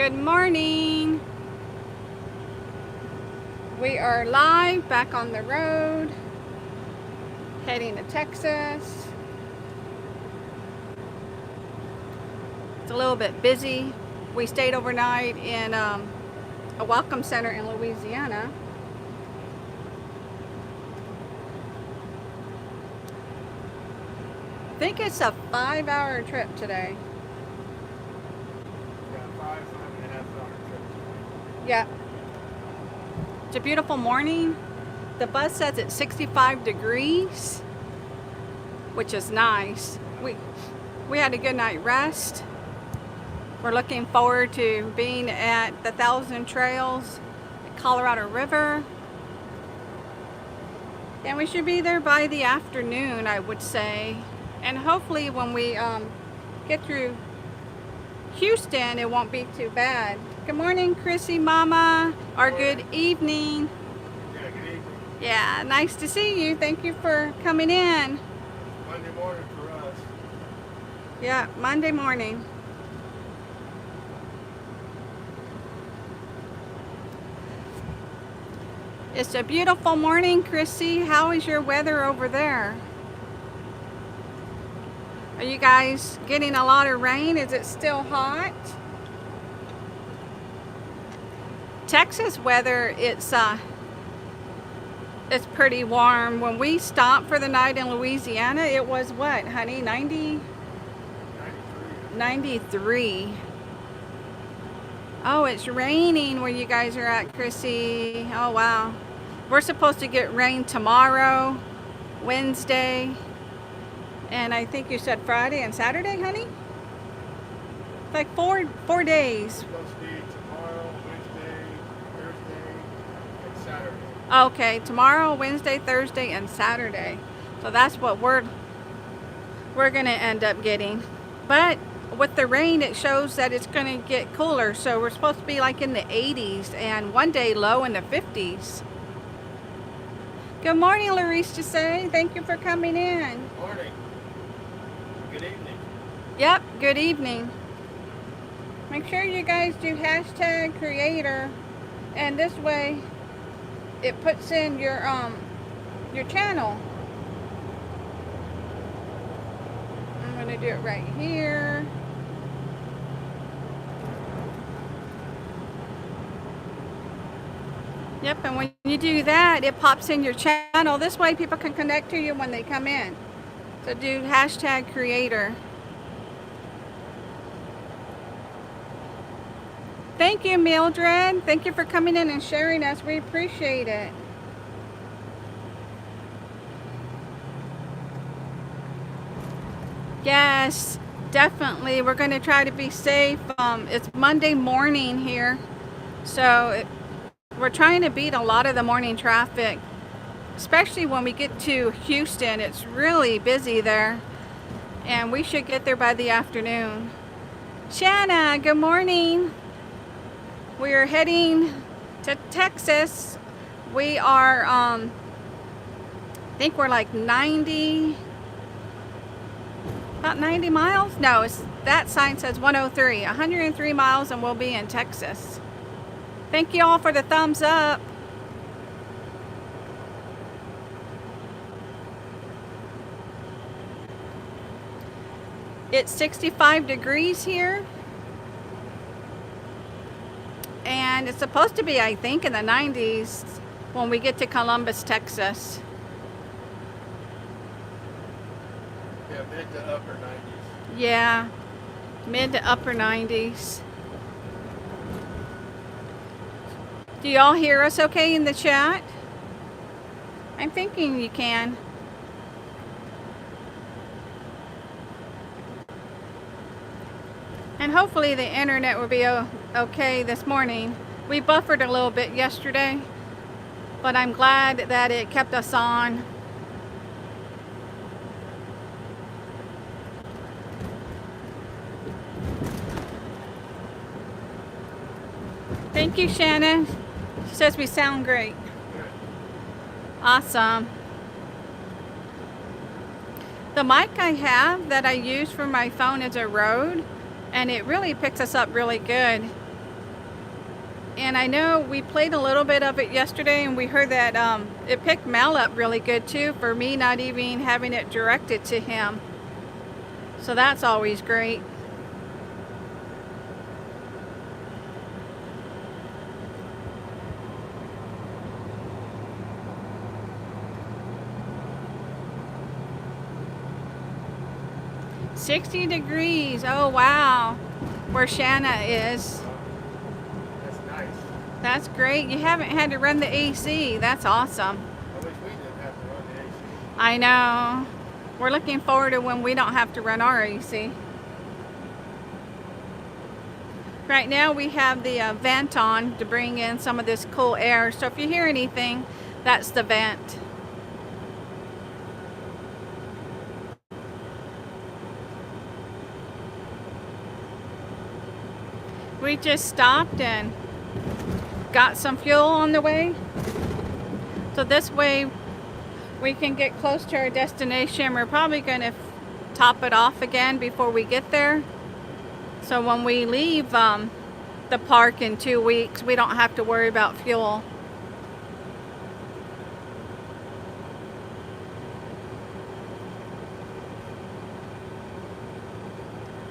Good morning. We are live back on the road, heading to Texas. It's a little bit busy. We stayed overnight in a welcome center in Louisiana. I think it's a 5-hour trip today. Yeah, 5.5 hour trip. Yeah. It's a beautiful morning. The bus says it's 65 degrees, which is nice. We had a good night rest. We're looking forward to being at the Thousand Trails at Colorado River. And we should be there by the afternoon, I would say. And hopefully when we get through Houston, it won't be too bad. Good morning, Chrissy Mama, or good evening. Yeah, good evening. Yeah, nice to see you. Thank you for coming in. Monday morning for us. Yeah, Monday morning. It's a beautiful morning, Chrissy. How is your weather over there? Are you guys getting a lot of rain? Is it still hot? Texas weather, it's pretty warm. When we stopped for the night in Louisiana, it was what, honey? 93. 93. Oh, it's raining where you guys are at, Chrissy. Oh, wow. We're supposed to get rain tomorrow, Wednesday, and I think you said Friday and Saturday, honey? Like four days. It's supposed to be tomorrow, Wednesday, Thursday, and Saturday. Okay, tomorrow, Wednesday, Thursday, and Saturday. So that's what we're gonna end up getting. But with the rain, it shows that it's gonna get cooler. So we're supposed to be like in the 80s and one day low in the 50s. Good morning, Larice to say. Thank you for coming in. Morning. Good evening. Yep, good evening. Make sure you guys do hashtag creator, and this way it puts in your channel. I'm gonna do it right here. Yep, and when you do that, it pops in your channel. This way people can connect to you when they come in. So do hashtag creator. Thank you, Mildred. Thank you for coming in and sharing us. We appreciate it. Yes, definitely. We're going to try to be safe. It's Monday morning here, so we're trying to beat a lot of the morning traffic, especially when we get to Houston. It's really busy there, and we should get there by the afternoon. Shanna, good morning. We are heading to Texas. We are, I think we're like about 90 miles? No, that sign says 103. 103 miles and we'll be in Texas. Thank you all for the thumbs up. It's 65 degrees here. And it's supposed to be, I think, in the 90s when we get to Columbus, Texas. Yeah, mid to upper 90s. Yeah, mid to upper 90s. Do y'all hear us okay in the chat? I'm thinking you can. And hopefully the internet will be okay this morning. We buffered a little bit yesterday, but I'm glad that it kept us on. Thank you, Shannon. She says we sound great. Good. Awesome. The mic I have that I use for my phone is a Rode, and it really picks us up really good. And I know we played a little bit of it yesterday, and we heard that it picked Mal up really good too, for me not even having it directed to him. So that's always great. $60 degrees. Oh wow, where Shanna is. That's nice. That's great. You haven't had to run the AC. That's awesome. I wish we didn't have to run the AC. I know. We're looking forward to when we don't have to run our AC. Right now we have the vent on to bring in some of this cool air. So if you hear anything, that's the vent. We just stopped and got some fuel on the way. So this way we can get close to our destination. We're probably going to top it off again before we get there. So when we leave the park in 2 weeks, we don't have to worry about fuel.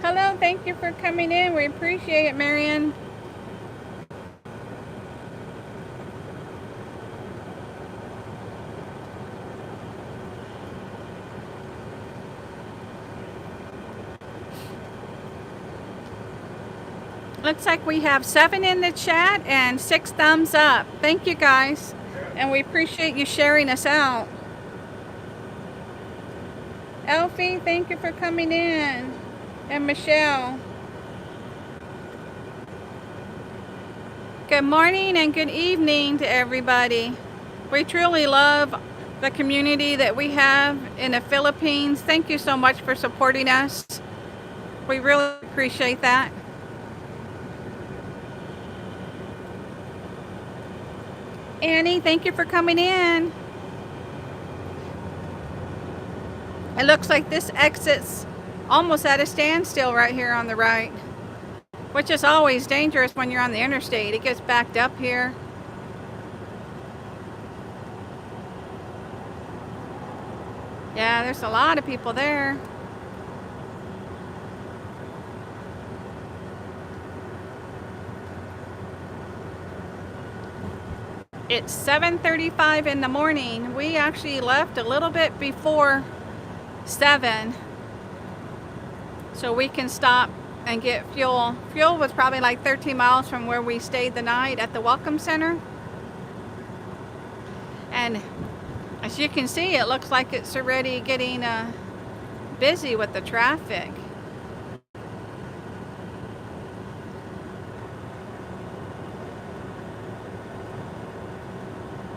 Hello, thank you for coming in. We appreciate it, Marion. Looks like we have 7 in the chat and 6 thumbs up. Thank you guys. And we appreciate you sharing us out. Elfie, thank you for coming in. And Michelle. Good morning and good evening to everybody. We truly love the community that we have in the Philippines. Thank you so much for supporting us. We really appreciate that. Annie, thank you for coming in. It looks like this exit's almost at a standstill right here on the right, which is always dangerous when you're on the interstate. It gets backed up here. Yeah, there's a lot of people there. It's 7:35 in the morning. We actually left a little bit before 7, so we can stop and get fuel. Fuel was probably like 13 miles from where we stayed the night at the Welcome Center. And as you can see, it looks like it's already getting busy with the traffic.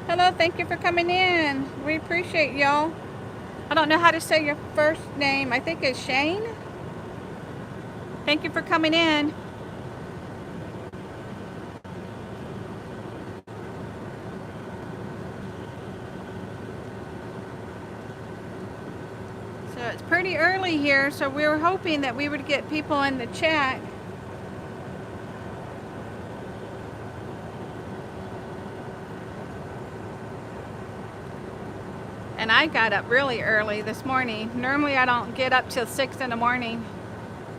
Hello, thank you for coming in. We appreciate y'all. I don't know how to say your first name. I think it's Shane. Thank you for coming in. So it's pretty early here, so we were hoping that we would get people in the chat. And I got up really early this morning. Normally I don't get up till 6 in the morning.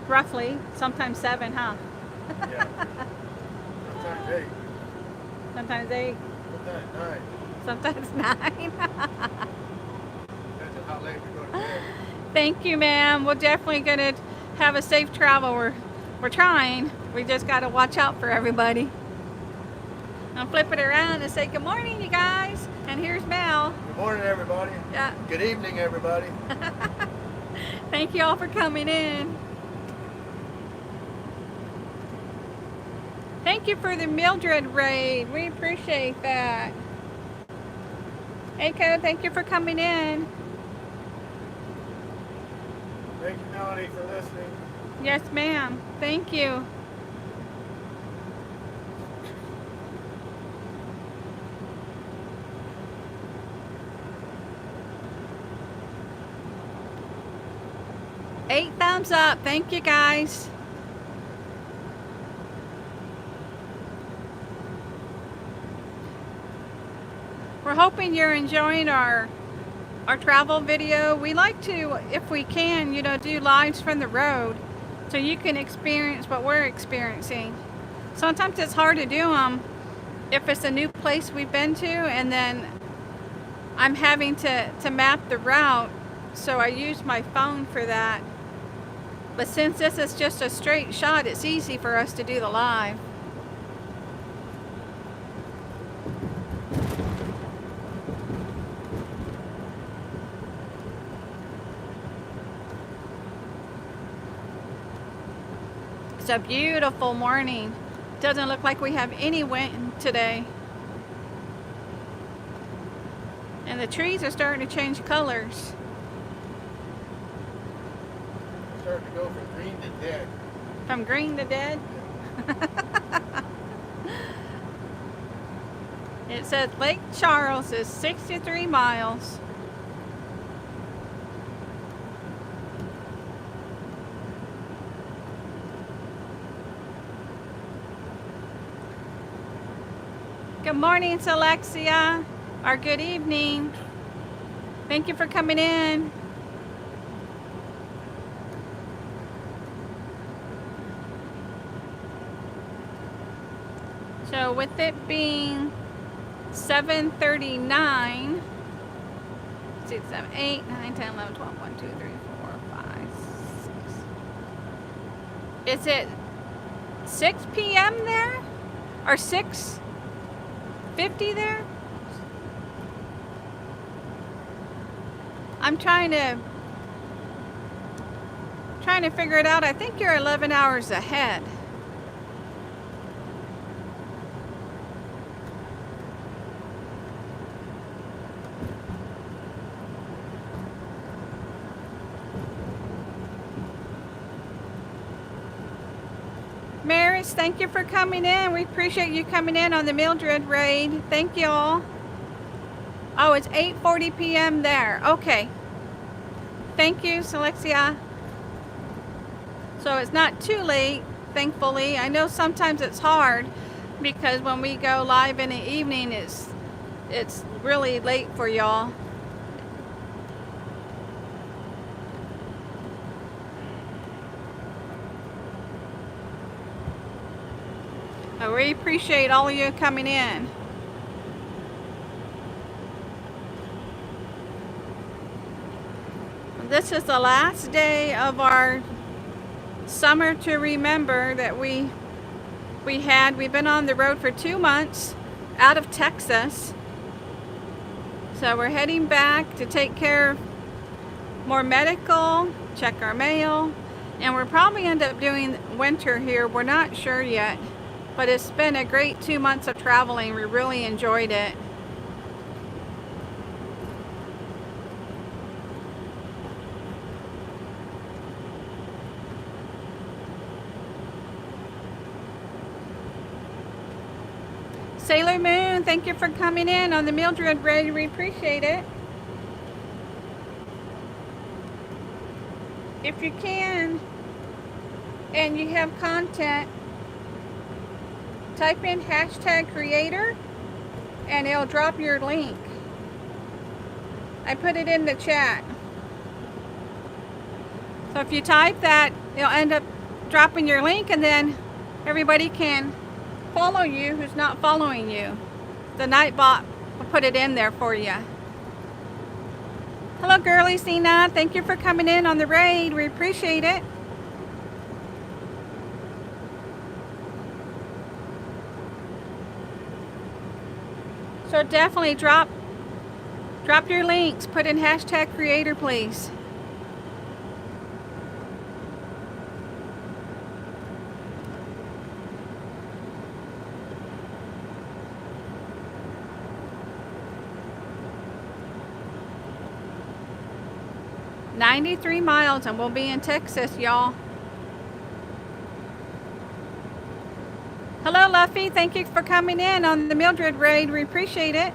Roughly, sometimes 7, huh? Yeah. Sometimes 8. Sometimes 8. Sometimes 9. Sometimes 9. Depends on how late we go to bed. Thank you, ma'am. We're definitely gonna have a safe travel. We're trying. We just gotta watch out for everybody. I'll flip it around and say good morning, you guys. And here's Mel. Good morning, everybody. Yeah. Good evening, everybody. Thank you all for coming in. Thank you for the Mildred raid. We appreciate that. Echo, thank you for coming in. Thank you, Melanie, for listening. Yes, ma'am. Thank you. Eight thumbs up. Thank you, guys. We're hoping you're enjoying our travel video. We like to, if we can, do lives from the road so you can experience what we're experiencing. Sometimes it's hard to do them if it's a new place we've been to, and then I'm having to map the route, so I use my phone for that. But since this is just a straight shot, it's easy for us to do the live. It's a beautiful morning. Doesn't look like we have any wind today. And the trees are starting to change colors. Starting to go from green to dead. From green to dead? It says Lake Charles is 63 miles. Good morning, Alexia, or good evening. Thank you for coming in. So with it being 7:39, 6, 7, 8, 9, 10, 11, 12, 1, 2, 3, 4, 5, 6. Is it 6 p.m. there? Or 6:50 there? I'm trying to figure it out. I think you're 11 hours ahead. Maris, thank you for coming in. We appreciate you coming in on the Mildred raid. Thank you all. Oh, it's 8:40 p.m. there. Okay. Thank you, Alexia. So it's not too late, thankfully. I know sometimes it's hard because when we go live in the evening, it's really late for y'all. We appreciate all of you coming in. This is the last day of our summer to remember that we had. We've been on the road for 2 months out of Texas. So we're heading back to take care of more medical, check our mail, and we'll probably end up doing winter here. We're not sure yet. But it's been a great 2 months of traveling. We really enjoyed it. Sailor Moon, thank you for coming in on the Mildred raid. We appreciate it. If you can, and you have content, type in #creator and it'll drop your link. I put it in the chat. So if you type that, it'll end up dropping your link, and then everybody can follow you who's not following you. The Nightbot will put it in there for you. Hello, girly Cena. Thank you for coming in on the raid. We appreciate it. So definitely drop your links. Put in #creator, please. $93 miles and we'll be in Texas, y'all. Hello, Luffy. Thank you for coming in on the Mildred raid. We appreciate it.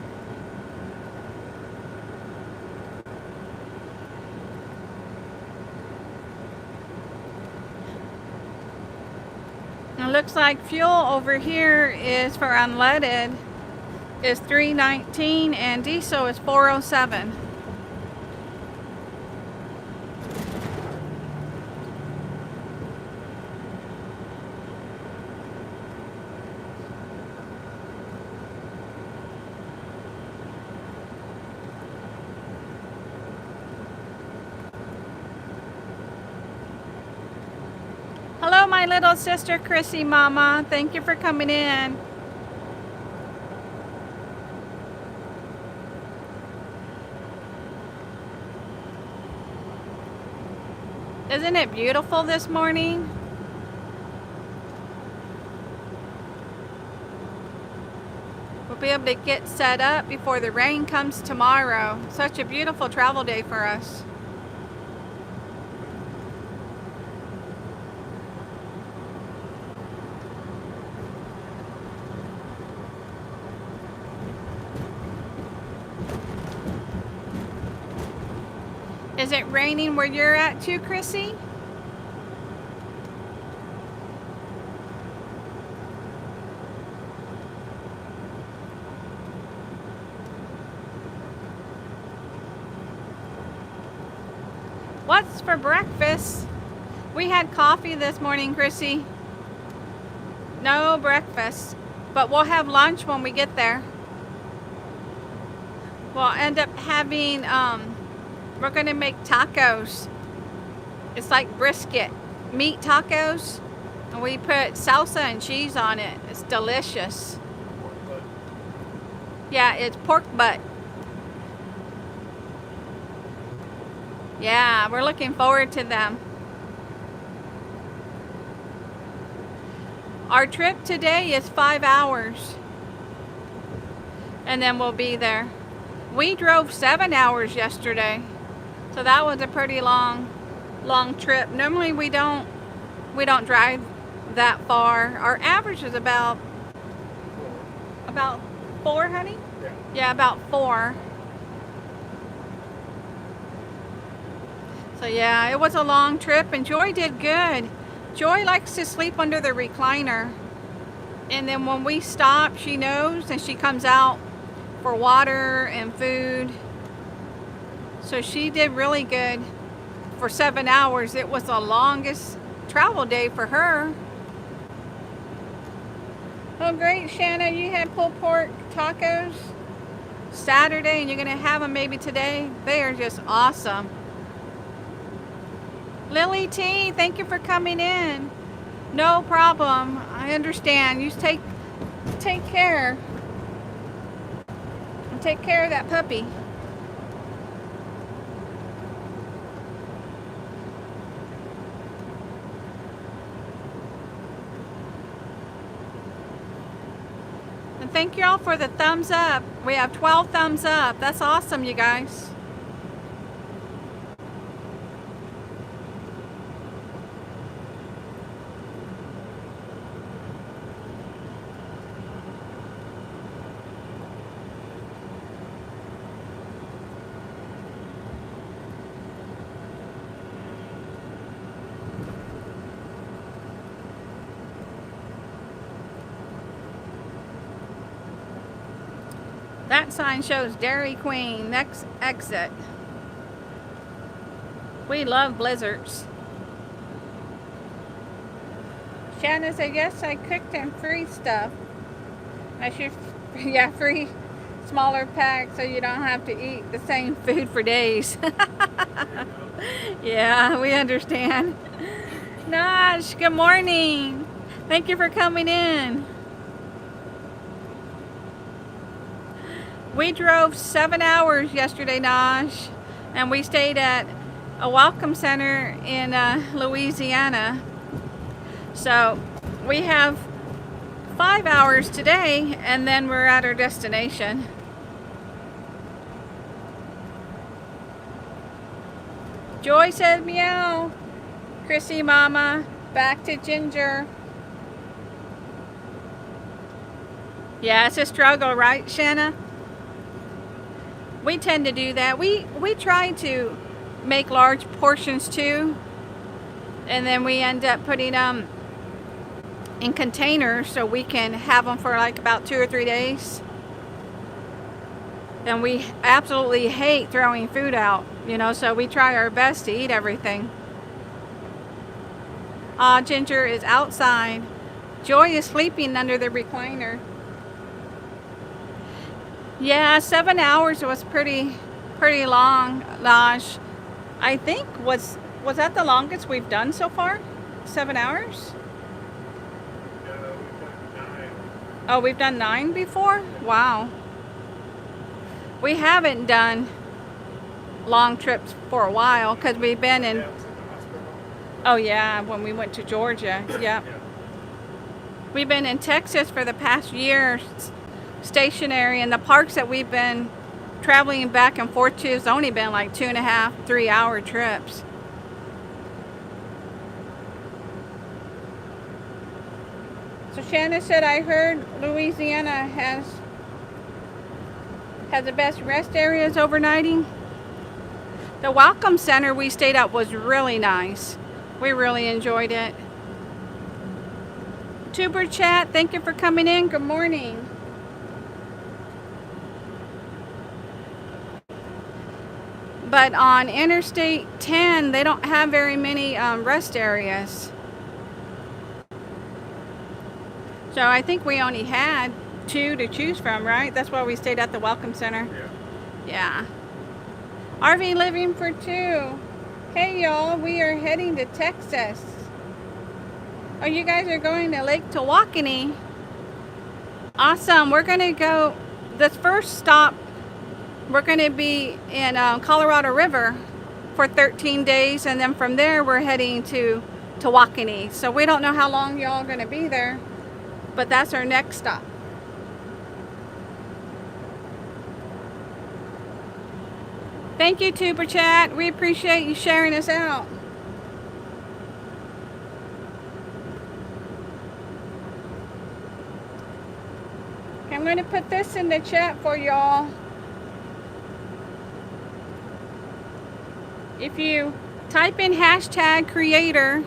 It looks like fuel over here is for unleaded. is $3.19 and diesel is $4.07. Hello, my little sister Chrissy Mama. Thank you for coming in. Isn't it beautiful this morning? We'll be able to get set up before the rain comes tomorrow. Such a beautiful travel day for us. Is it raining where you're at too, Chrissy? What's for breakfast? We had coffee this morning, Chrissy. No breakfast, but we'll have lunch when we get there. We'll end up having, we're gonna make tacos. It's like brisket, meat tacos. And we put salsa and cheese on it. It's delicious. Yeah, it's pork butt. Yeah, we're looking forward to them. Our trip today is 5 hours. And then we'll be there. We drove 7 hours yesterday. So that was a pretty long trip. Normally we don't drive that far. Our average is about 4, honey? Yeah, about 4. So yeah, it was a long trip and Joy did good. Joy likes to sleep under the recliner. And then when we stop, she knows and she comes out for water and food. So she did really good for 7 hours. It was the longest travel day for her. Oh great, Shanna, you had pulled pork tacos Saturday and you're gonna have them maybe today. They are just awesome. Lily T, thank you for coming in. No problem. I understand. You take care. Take care of that puppy. And thank you all for the thumbs up. We have 12 thumbs up. That's awesome, you guys. That sign shows Dairy Queen, next exit. We love blizzards. Shannon said, yes, I cooked and free stuff. I should, yeah, free smaller packs so you don't have to eat the same food for days. Yeah, we understand. Nash, good morning. Thank you for coming in. We drove 7 hours yesterday, Naj, and we stayed at a welcome center in Louisiana. So we have 5 hours today, and then we're at our destination. Joy said meow. Chrissy Mama, back to Ginger. Yeah, it's a struggle, right, Shanna? We tend to do that. We try to make large portions too, and then we end up putting them in containers so we can have them for like about 2 or 3 days. And we absolutely hate throwing food out, you know, so we try our best to eat everything. Ginger is outside. Joy is sleeping under the recliner. Yeah, 7 hours was pretty long, Laj. I think was that the longest we've done so far? 7 hours? No, we've done 9. Oh, we've done 9 before? Wow. We haven't done long trips for a while because we've been in. Yeah, it was in the hospital. Oh yeah, when we went to Georgia. Yep. Yeah. We've been in Texas for the past year, stationary, and the parks that we've been traveling back and forth to has only been like 2.5, 3 hour trips. So Shannon said, I heard Louisiana has the best rest areas overnighting. The Welcome Center we stayed at was really nice. We really enjoyed it. Tuber Chat, thank you for coming in. Good morning. But on Interstate 10, they don't have very many rest areas. So I think we only had 2 to choose from, right? That's why we stayed at the Welcome Center. Yeah. Yeah. RV living for 2. Hey y'all, we are heading to Texas. Oh, you guys are going to Lake Tawakoni. Awesome. We're going to go, this first stop, we're going to be in Colorado River for 13 days. And then from there, we're heading to Tawakoni. So we don't know how long y'all are going to be there, but that's our next stop. Thank you, Tuber Chat. We appreciate you sharing us out. I'm going to put this in the chat for y'all. If you type in hashtag creator,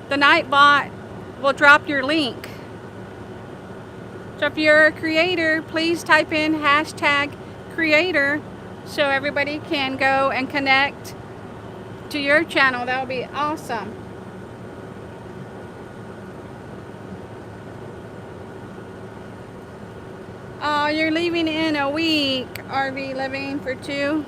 the Nightbot will drop your link. So if you're a creator, please type in hashtag creator so everybody can go and connect to your channel. That would be awesome. Oh, you're leaving in a week, RV living for 2.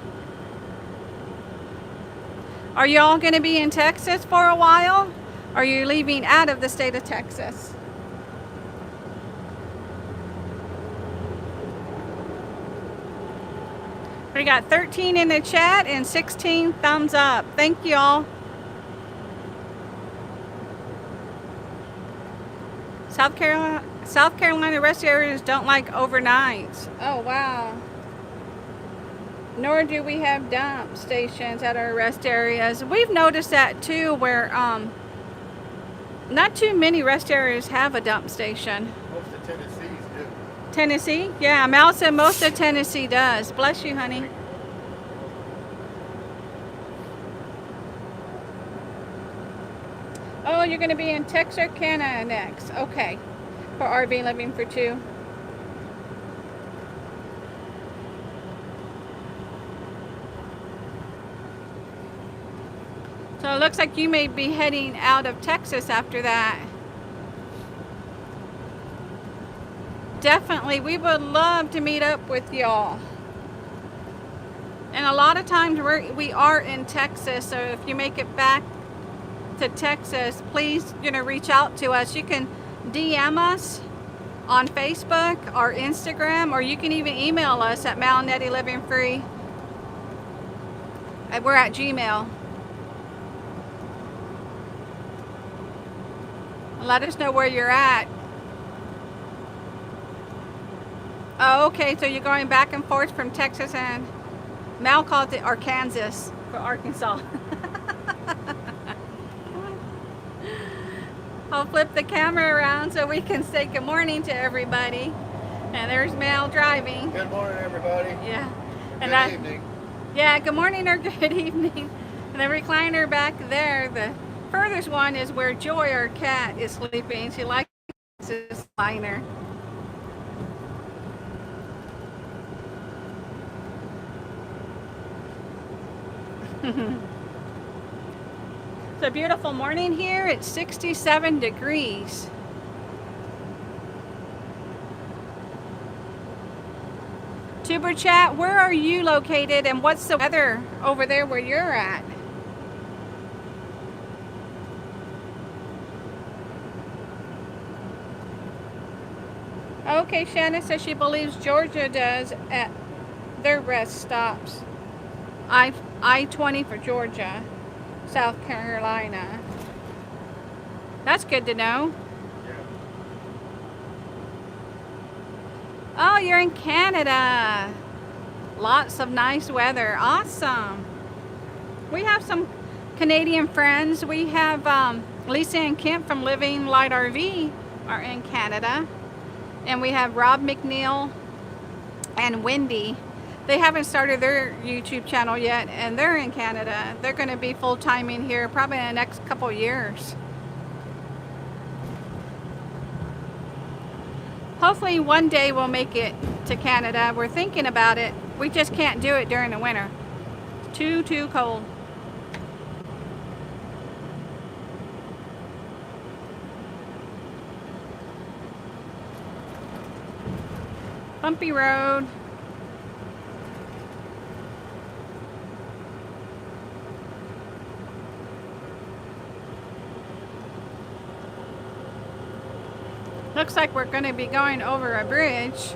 Are y'all going to be in Texas for a while? Or are you leaving out of the state of Texas? We got 13 in the chat and 16 thumbs up. Thank y'all. South Carolina rest areas don't like overnights. Oh, wow. Nor do we have dump stations at our rest areas. We've noticed that too, where not too many rest areas have a dump station. Most of Tennessee's do. Tennessee? Yeah, Mal said most of Tennessee does. Bless you, honey. Oh, you're going to be in Texarkana next. Okay. For RV living for 2. So it looks like you may be heading out of Texas after that. Definitely, we would love to meet up with y'all. And a lot of times we are in Texas, so if you make it back to Texas, please, reach out to us. You can DM us on Facebook or Instagram, or you can even email us at malnettylivingfree. We're at Gmail. Let us know where you're at. Oh, okay, so you're going back and forth from Texas, and Mal called it Arkansas for Arkansas. I'll flip the camera around so we can say good morning to everybody. And there's Mal driving. Good morning, everybody. Yeah. Good evening. Yeah, good morning or good evening. And the recliner back there, the furthest one is where Joy, our cat, is sleeping. She likes this recliner. It's a beautiful morning here. It's 67 degrees. Tuber chat, where are you located and what's the weather over there where you're at? Okay, Shannon says she believes Georgia does at their rest stops. I-20 for Georgia, South Carolina. That's good to know. Oh, you're in Canada. Lots of nice weather. Awesome. We have some Canadian friends. We have Lisa and Kemp from Living Light RV are in Canada. And we have Rob McNeil and Wendy. They haven't started their YouTube channel yet, and they're in Canada. They're going to be full-time in here probably in the next couple years. Hopefully one day we'll make it to Canada. We're thinking about it. We just can't do it during the winter. Too cold. Bumpy road. Looks like we're going to be going over a bridge.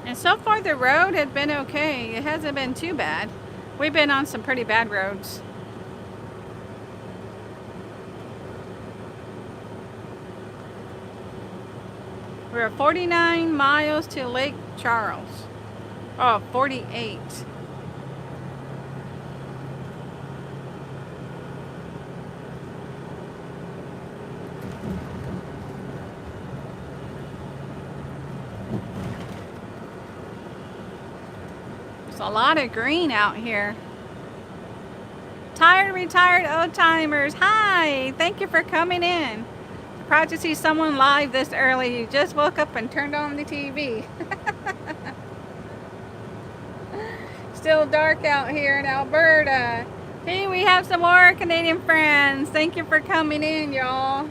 And so far the road had been okay. It hasn't been too bad. We've been on some pretty bad roads. We're 49 miles to Lake Charles. Oh, 48. There's a lot of green out here. Tired, retired old-timers. Hi, thank you for coming in. Proud to see someone live this early. You just woke up and turned on the TV. Still dark out here in Alberta. Hey, we have some more Canadian friends. Thank you for coming in, y'all.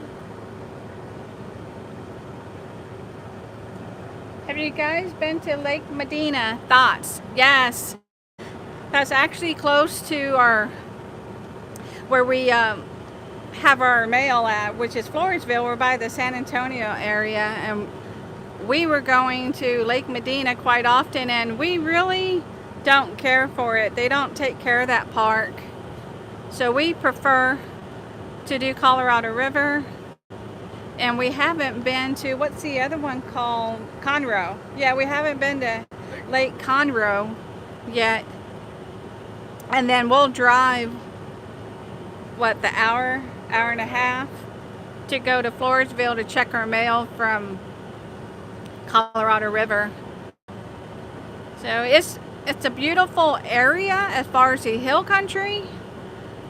Have you guys been to Lake Medina? Thoughts? Yes. That's actually close to our where we have our mail at, which is Floresville. We're by the San Antonio area, and we were going to Lake Medina quite often, and we really don't care for it. They don't take care of that park, so we prefer to do Colorado River. And we haven't been to, what's the other one called? Conroe. Yeah, we haven't been to Lake Conroe yet. And then we'll drive, what, the hour and a half to go to Floresville to check our mail from Colorado River. So it's a beautiful area as far as the hill country,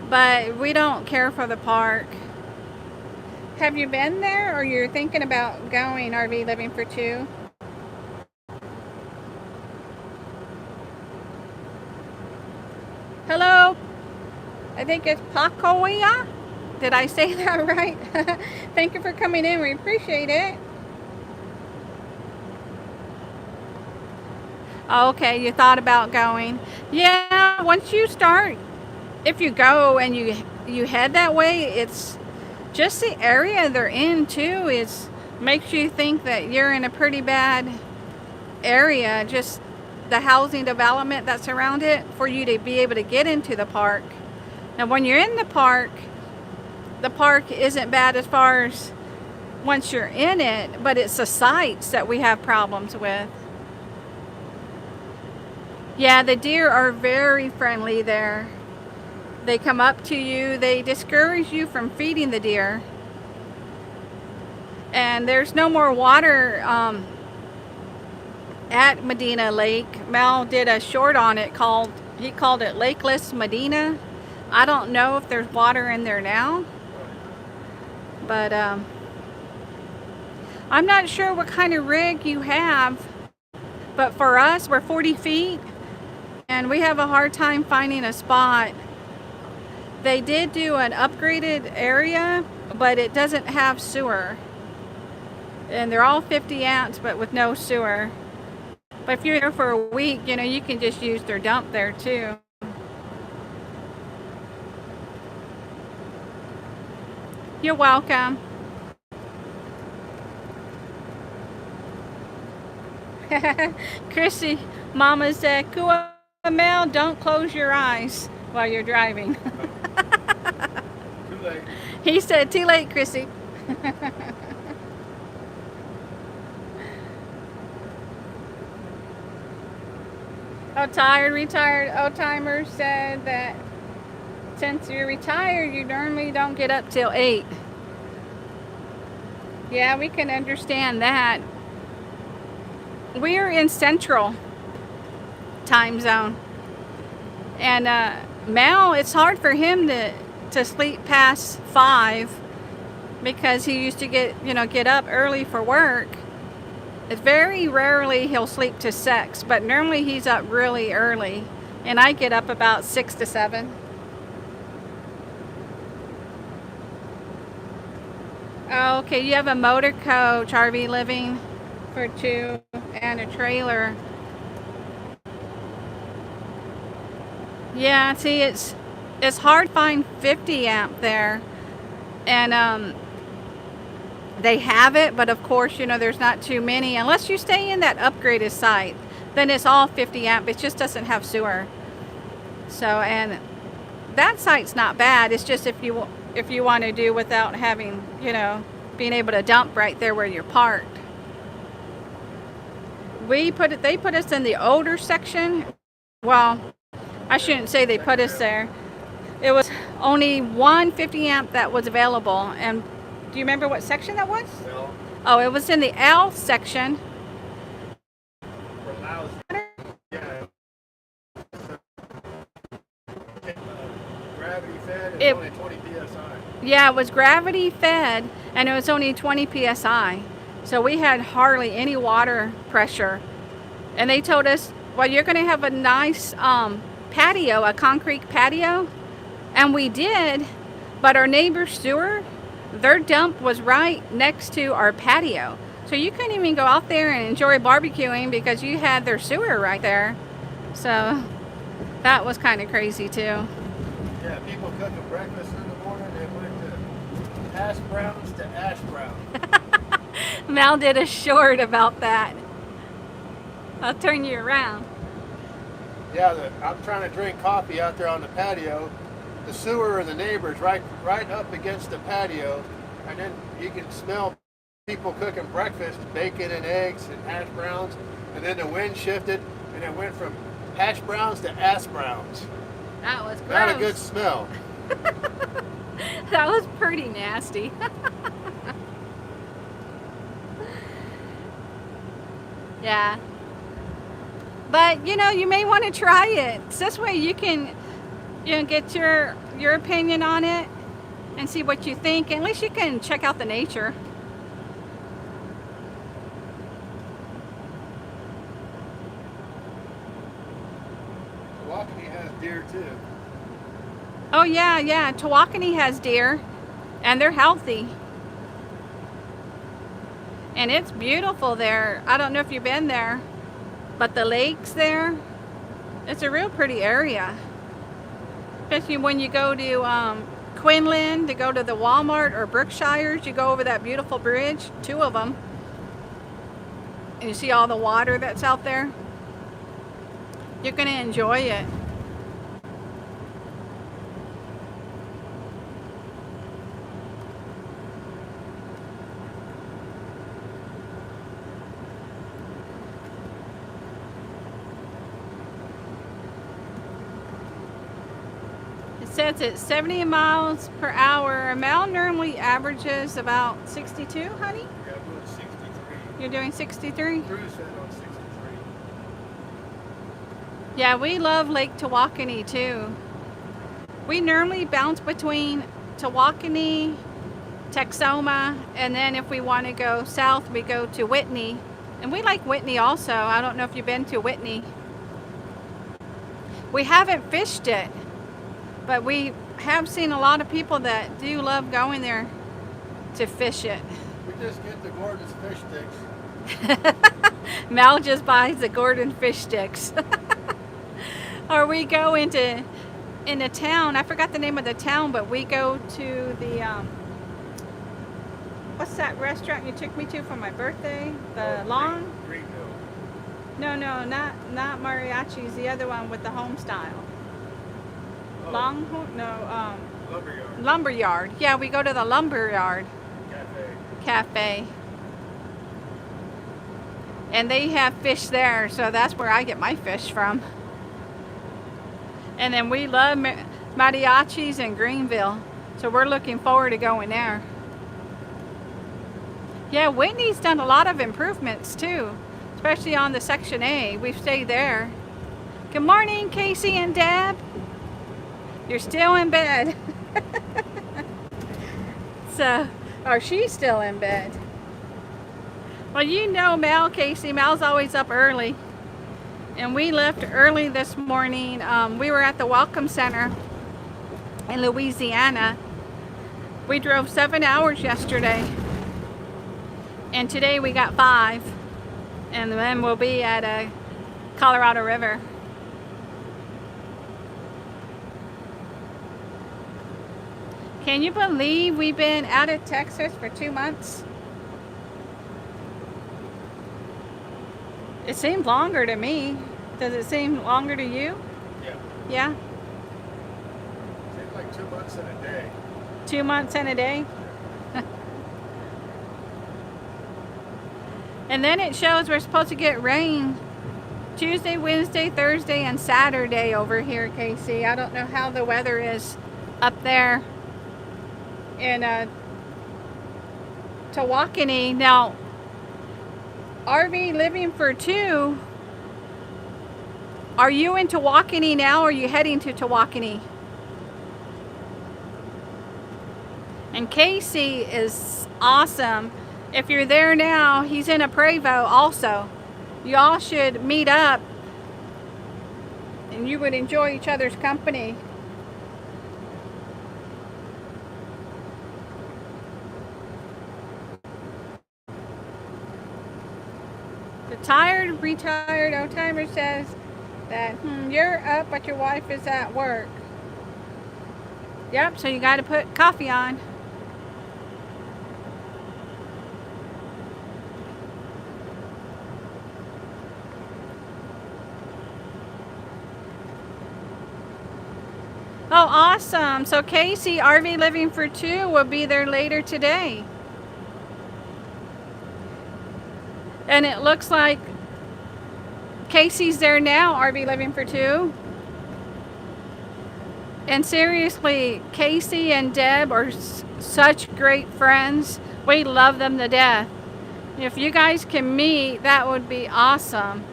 but we don't care for the park. Have you been there, or you're thinking about going RV living for two? Hello, I think it's Pacoya. Did I say that right? Thank you for coming in. We appreciate it. Okay, you thought about going. Yeah, once you start, if you go and you head that way, it's just the area they're in too makes you think that you're in a pretty bad area. Just the housing development that's around it for you to be able to get into the park. Now when you're in the park isn't bad as far as once you're in it, but it's the sites that we have problems with. Yeah, the deer are very friendly there. They come up to you. They discourage you from feeding the deer. And there's no more water at Medina Lake. Mel did a short on it he called it Lakeless Medina. I don't know if there's water in there now, but I'm not sure what kind of rig you have, but for us, we're 40 feet and we have a hard time finding a spot. They did do an upgraded area, but it doesn't have sewer. And they're all 50 amps, but with no sewer. But if you're there for a week, you know, you can just use their dump there too. You're welcome. Chrissy, Mama said, Mel, don't close your eyes while you're driving. Too late. He said, too late, Chrissy. Oh, tired, retired old-timer said that since you're retired, you normally don't get up till 8. Yeah, we can understand that. We're in Central time zone. And Mel, it's hard for him to sleep past 5 because he used to get up early for work. It's very rarely he'll sleep to 6, but normally he's up really early. And I get up about 6 to 7. Oh, okay, you have a motor coach, RV living for 2 and a trailer. Yeah, see, it's hard to find 50 amp there. And they have it, but of course, you know, there's not too many. Unless you stay in that upgraded site, then it's all 50 amp. It just doesn't have sewer. So, and that site's not bad. It's just if you want to do without having, you know, being able to dump right there where you're parked. They put us in the older section. Well, I shouldn't say they put us there. It was only one 50 amp that was available. And do you remember what section that was? L. Oh, it was in the L section. For lousy. Yeah. Gravity fed and only 20 psi. Yeah, it was gravity fed and it was only 20 psi. So we had hardly any water pressure. And they told us, well, you're going to have a nice patio, a concrete patio. And we did, but our neighbor's sewer, their dump was right next to our patio. So you couldn't even go out there and enjoy barbecuing because you had their sewer right there. So that was kind of crazy too. Yeah, people cooking breakfast in the morning, they went to hash browns to ash brown. Mal did a short about that. I'll turn you around. Yeah, I'm trying to drink coffee out there on the patio. The sewer of the neighbors right up against the patio, and then you can smell people cooking breakfast, bacon and eggs and hash browns, and then the wind shifted and it went from hash browns to ash browns. That was gross. Not a good smell. That was pretty nasty. Yeah. But, you know, you may want to try it. This way you can, you know, get your opinion on it and see what you think. At least you can check out the nature. Tawakoni has deer too. Oh yeah, yeah. Tawakoni has deer and they're healthy. And it's beautiful there. I don't know if you've been there, but the lakes there, it's a real pretty area. Especially when you go to Quinlan to go to the Walmart or Brookshires, you go over that beautiful bridge, 2 of them. And you see all the water that's out there. You're going to enjoy it. It says it's 70 miles per hour. A mile normally averages about 62, honey? Yeah, I'm doing 63. You're doing 63? Cruise said on 63. Yeah, we love Lake Tawakoni too. We normally bounce between Tawakoni, Texoma, and then if we want to go south, we go to Whitney. And we like Whitney also. I don't know if you've been to Whitney. We haven't fished it, but we have seen a lot of people that do love going there to fish it. We just get the Gordon's fish sticks. Mal just buys the Gordon fish sticks. Or we go into town. I forgot the name of the town, but we go to the what's that restaurant you took me to for my birthday? The Long? Greenville. No, not Mariachi's. The other one with the home style. Oh. Lumberyard. Lumberyard. Yeah, we go to the Lumberyard Cafe. And they have fish there, so that's where I get my fish from. And then we love mariachis in Greenville, so we're looking forward to going there. Yeah, Whitney's done a lot of improvements too, especially on the Section A. We've stayed there. Good morning, Casey and Deb. You're still in bed. So, or she's still in bed. Well, you know Mal, Casey. Mal's always up early. And we left early this morning. We were at the Welcome Center in Louisiana. We drove 7 hours yesterday. And today we got 5. And then we'll be at Colorado River. Can you believe we've been out of Texas for 2 months? It seemed longer to me. Does it seem longer to you? Yeah. Yeah? Seems like 2 months and a day. 2 months and a day? And then it shows we're supposed to get rain Tuesday, Wednesday, Thursday, and Saturday over here, Casey. I don't know how the weather is up there in Tawakoni. Now, RV living for 2, are you in Tawakoni now, or are you heading to Tawakoni? And Casey is awesome. If you're there now, he's in a Prevost also. You all should meet up and you would enjoy each other's company. The tired, retired old-timer says that you're up but your wife is at work. Yep, so you got to put coffee on. Oh, awesome. So Casey, RV Living for 2, will be there later today. And it looks like Casey's there now, RV Living for 2. And seriously, Casey and Deb are such great friends. We love them to death. If you guys can meet, that would be awesome.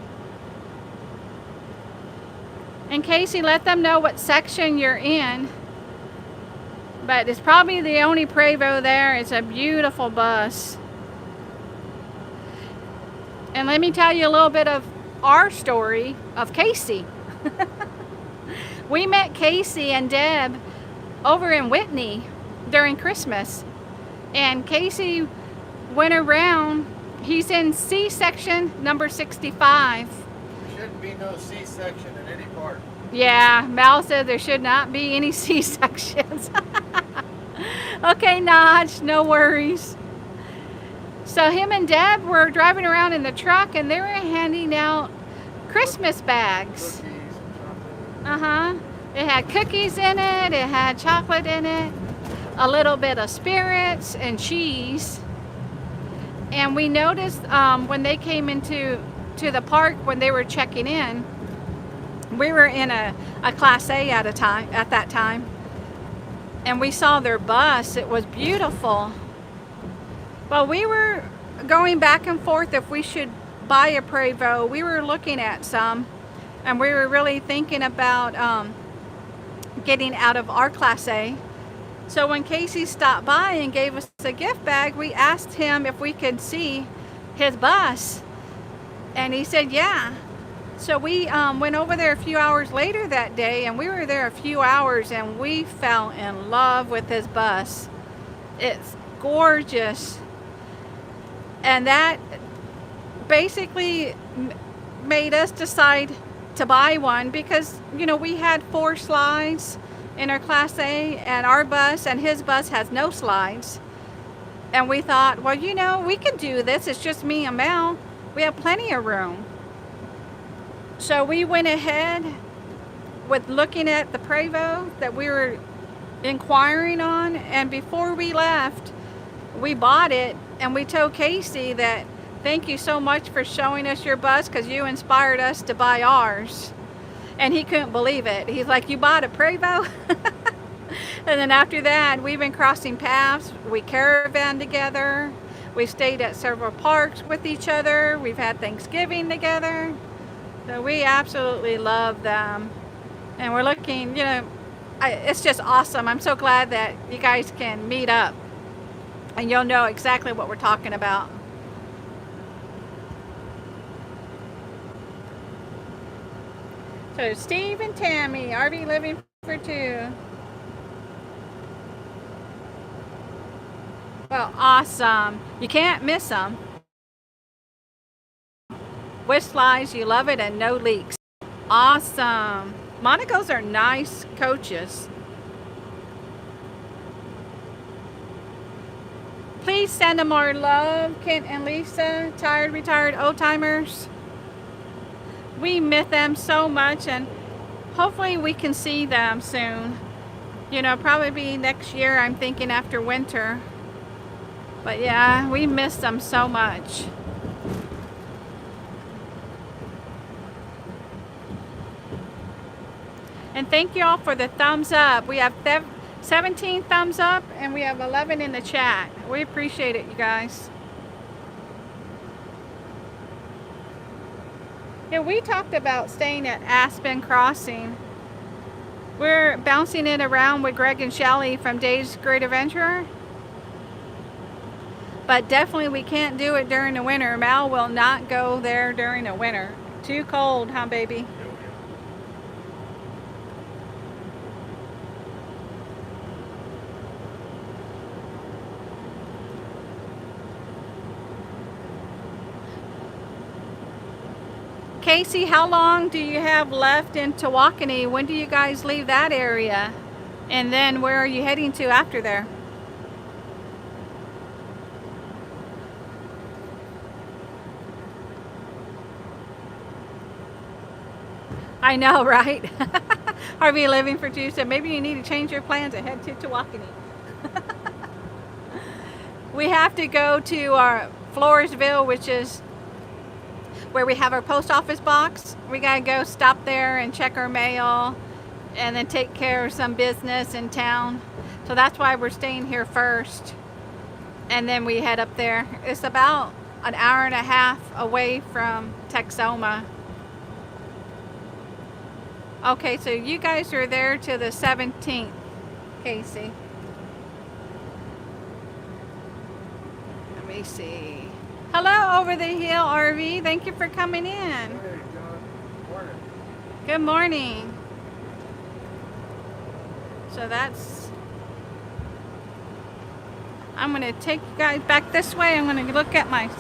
And Casey, let them know what section you're in. But it's probably the only Prevost there. It's a beautiful bus. And let me tell you a little bit of our story of Casey. We met Casey and Deb over in Whitney during Christmas. And Casey went around. He's in C section number 65. There shouldn't be no C-section in any part. Yeah, Mal said there should not be any C-sections. Okay, Notch, no worries. So him and Deb were driving around in the truck and they were handing out Christmas bags. Cookies and chocolate. Uh-huh. It had cookies in it, it had chocolate in it, a little bit of spirits and cheese. And we noticed when they came into the park, when they were checking in, we were in a Class A at that time, and we saw their bus. It was beautiful. Well, we were going back and forth if we should buy a Prevost. We were looking at some, and we were really thinking about getting out of our Class A. So when Casey stopped by and gave us a gift bag, we asked him if we could see his bus. And he said, yeah. So we went over there a few hours later that day, and we were there a few hours, and we fell in love with his bus. It's gorgeous. And that basically made us decide to buy one because, you know, we had 4 slides in our Class A, and our bus and his bus has no slides. And we thought, well, you know, we can do this. It's just me and Mel. We have plenty of room. So we went ahead with looking at the Prevost that we were inquiring on, and before we left, we bought it, and we told Casey that thank you so much for showing us your bus because you inspired us to buy ours. And he couldn't believe it. He's like, you bought a Prevost? And then after that, we've been crossing paths. We caravan together. We've stayed at several parks with each other. We've had Thanksgiving together. So we absolutely love them. And we're looking, you know, it's just awesome. I'm so glad that you guys can meet up and you'll know exactly what we're talking about. So Steve and Tammy, RV Living for Two. Well, awesome. You can't miss them. With slides, you love it, and no leaks. Awesome. Monacos are nice coaches. Please send them our love, Kent and Lisa, tired, retired old timers. We miss them so much, and hopefully we can see them soon. You know, probably be next year, I'm thinking after winter. But yeah, we miss them so much. And thank you all for the thumbs up. We have 17 thumbs up and we have 11 in the chat. We appreciate it, you guys. Yeah, we talked about staying at Aspen Crossing. We're bouncing it around with Greg and Shelly from Dave's Great Adventure. But definitely we can't do it during the winter. Mal will not go there during the winter. Too cold, huh, baby? Casey, how long do you have left in Tawakoni? When do you guys leave that area? And then where are you heading to after there? I know, right? RV Living for Two said maybe you need to change your plans and head to Tawakoni. We have to go to our Floresville, which is where we have our post office box. We gotta go stop there and check our mail and then take care of some business in town. So that's why we're staying here first. And then we head up there. It's about an hour and a half away from Texoma. Okay, so you guys are there to the 17th, Casey. Let me see. Hello, Over the Hill RV. Thank you for coming in. Hey, John. Morning. Good morning. So that's... I'm going to take you guys back this way. I'm going to look at my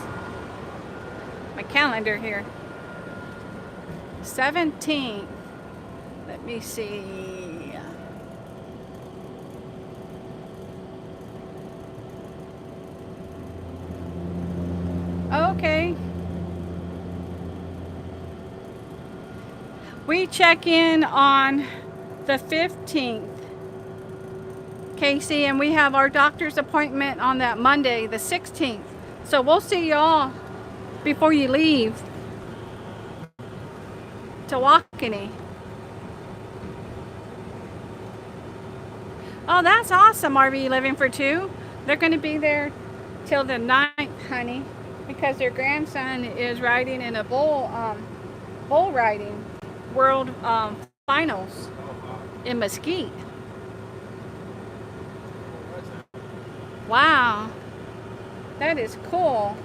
calendar here. 17th. Let me see. Okay. We check in on the 15th, Casey, and we have our doctor's appointment on that Monday, the 16th. So we'll see y'all before you leave to Tawakoni. Oh, that's awesome, RV Living for Two. They're going to be there till the 9th, honey, because their grandson is riding in a bull riding world finals. in Mesquite. Wow. That is cool.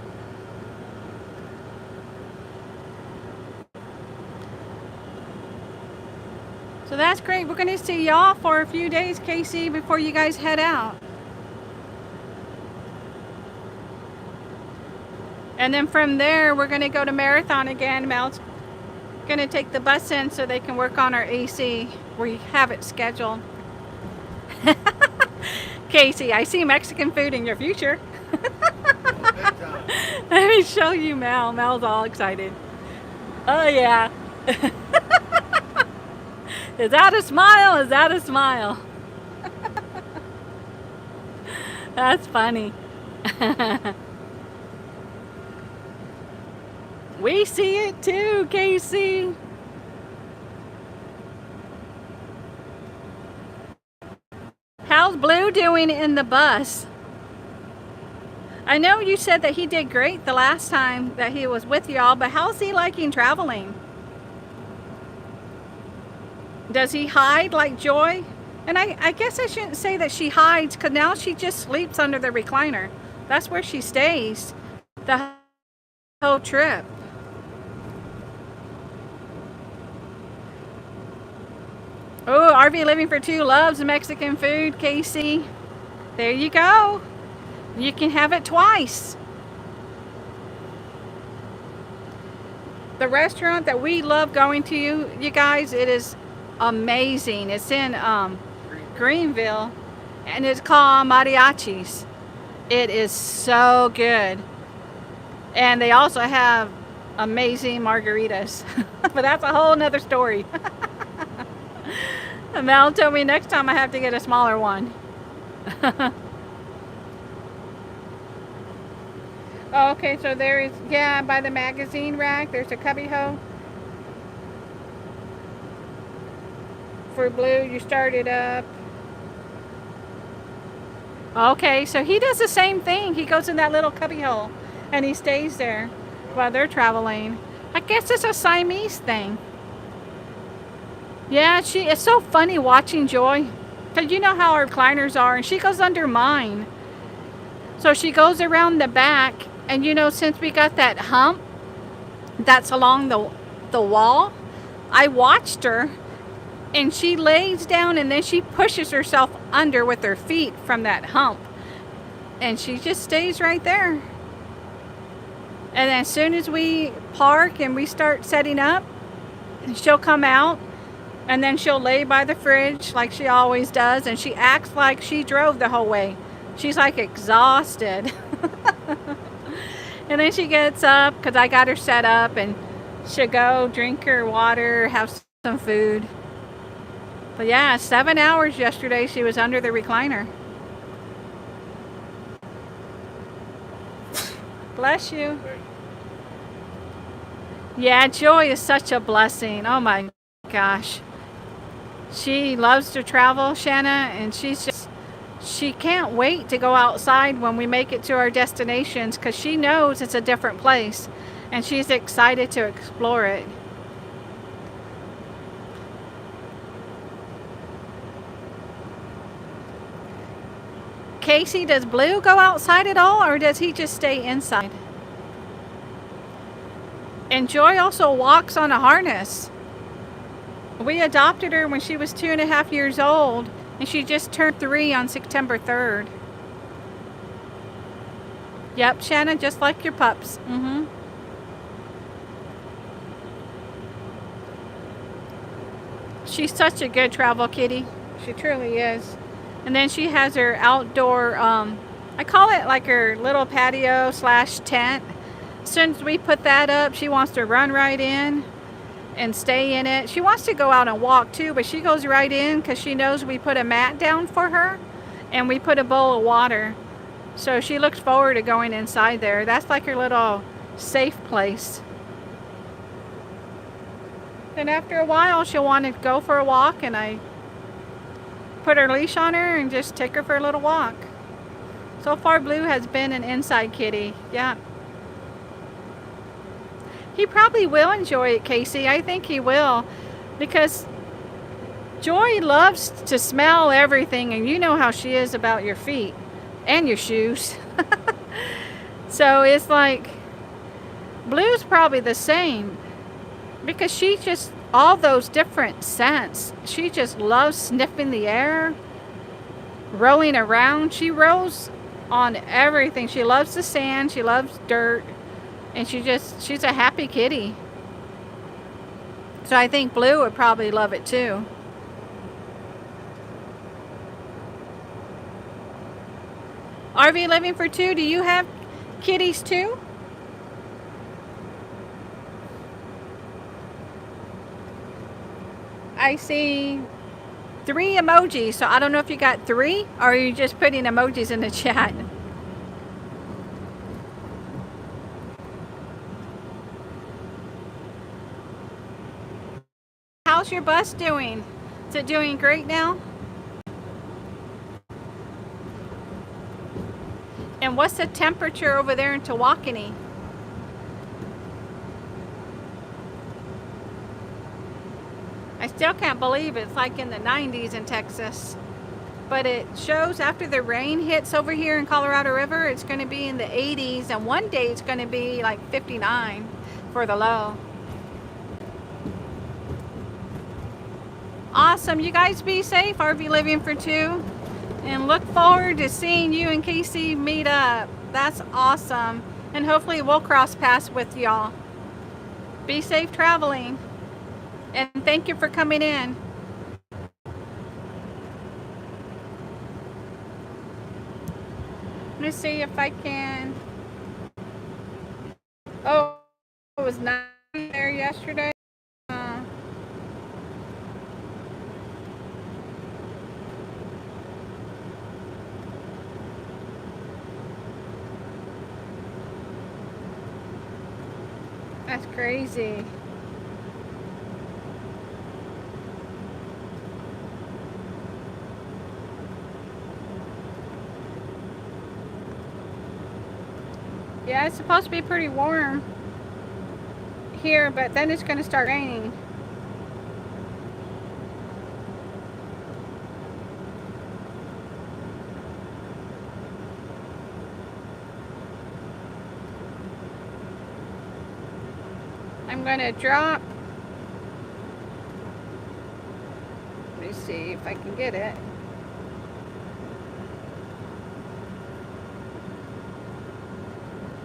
So that's great. We're going to see y'all for a few days, Casey, before you guys head out. And then from there, we're going to go to Marathon again. Mel's going to take the bus in so they can work on our AC. We have it scheduled. Casey, I see Mexican food in your future. Let me show you Mel. Mel's all excited. Oh, yeah. Is that a smile? Is that a smile? That's funny. We see it too, Casey. How's Blue doing in the bus? I know you said that he did great the last time that he was with y'all, but how's he liking traveling? Does he hide like Joy? And I guess I shouldn't say that she hides, because now she just sleeps under the recliner. That's where she stays the whole trip. Oh, RV Living for Two loves Mexican food, Casey. There you go. You can have it twice. The restaurant that we love going to, you guys, it is amazing. It's in Greenville, and it's called Mariachis. It is so good. And they also have amazing margaritas. But that's a whole nother story. Mel told me next time I have to get a smaller one. Oh, okay, so there is, yeah, by the magazine rack, there's a cubby hole. For Blue, you start it up. Okay, so he does the same thing. He goes in that little cubby hole and he stays there while they're traveling. I guess it's a Siamese thing. Yeah, it's so funny watching Joy, because you know how our recliners are, and she goes under mine. So she goes around the back, and you know, since we got that hump that's along the wall, I watched her, and she lays down and then she pushes herself under with her feet from that hump, and she just stays right there. And then as soon as we park and we start setting up, she'll come out. And then she'll lay by the fridge like she always does, and she acts like she drove the whole way. She's like exhausted. And then she gets up, because I got her set up, and she'll go drink her water, have some food. But yeah, 7 hours yesterday she was under the recliner. Bless you. Yeah, Joy is such a blessing. Oh my gosh. She loves to travel, Shanna, and she can't wait to go outside when we make it to our destinations, because she knows it's a different place and she's excited to explore it. Casey, does Blue go outside at all, or does he just stay inside? And Joy also walks on a harness. We adopted her when she was 2.5 years old, and she just turned 3 on September 3rd. Yep, Shannon, just like your pups. She's such a good travel kitty. She truly is. And then she has her outdoor, I call it like her little patio / tent. As soon as we put that up, she wants to run right in and stay in it. She wants to go out and walk too, but she goes right in because she knows we put a mat down for her and we put a bowl of water. So she looks forward to going inside there. That's like her little safe place. Then after a while, she'll want to go for a walk, and I put her leash on her and just take her for a little walk. So far, Blue has been an inside kitty. Yeah. He probably will enjoy it, Casey. I think he will, because Joy loves to smell everything, and you know how she is about your feet and your shoes. So it's like Blue's probably the same because she just, all those different scents. She just loves sniffing the air, rolling around. She rolls on everything. She loves the sand, she loves dirt, and she's a happy kitty. So I think Blue would probably love it too. RV Living for Two, do you have kitties too? I see 3 emojis, so I don't know if you got 3 or are you just putting emojis in the chat. How's your bus doing? Is it doing great now? And what's the temperature over there in Tawakoni? I still can't believe it's like in the 90s in Texas. But it shows after the rain hits over here in Colorado River, it's going to be in the 80s, and one day it's going to be like 59 for the low. Awesome. You guys be safe. RV Living for Two. And look forward to seeing you and Casey meet up. That's awesome. And hopefully we'll cross paths with y'all. Be safe traveling. And thank you for coming in. Let me see if I can. Oh, it was not there yesterday. That's crazy. Yeah, it's supposed to be pretty warm here, but then it's going to start raining. I'm going to drop. Let me see if I can get it.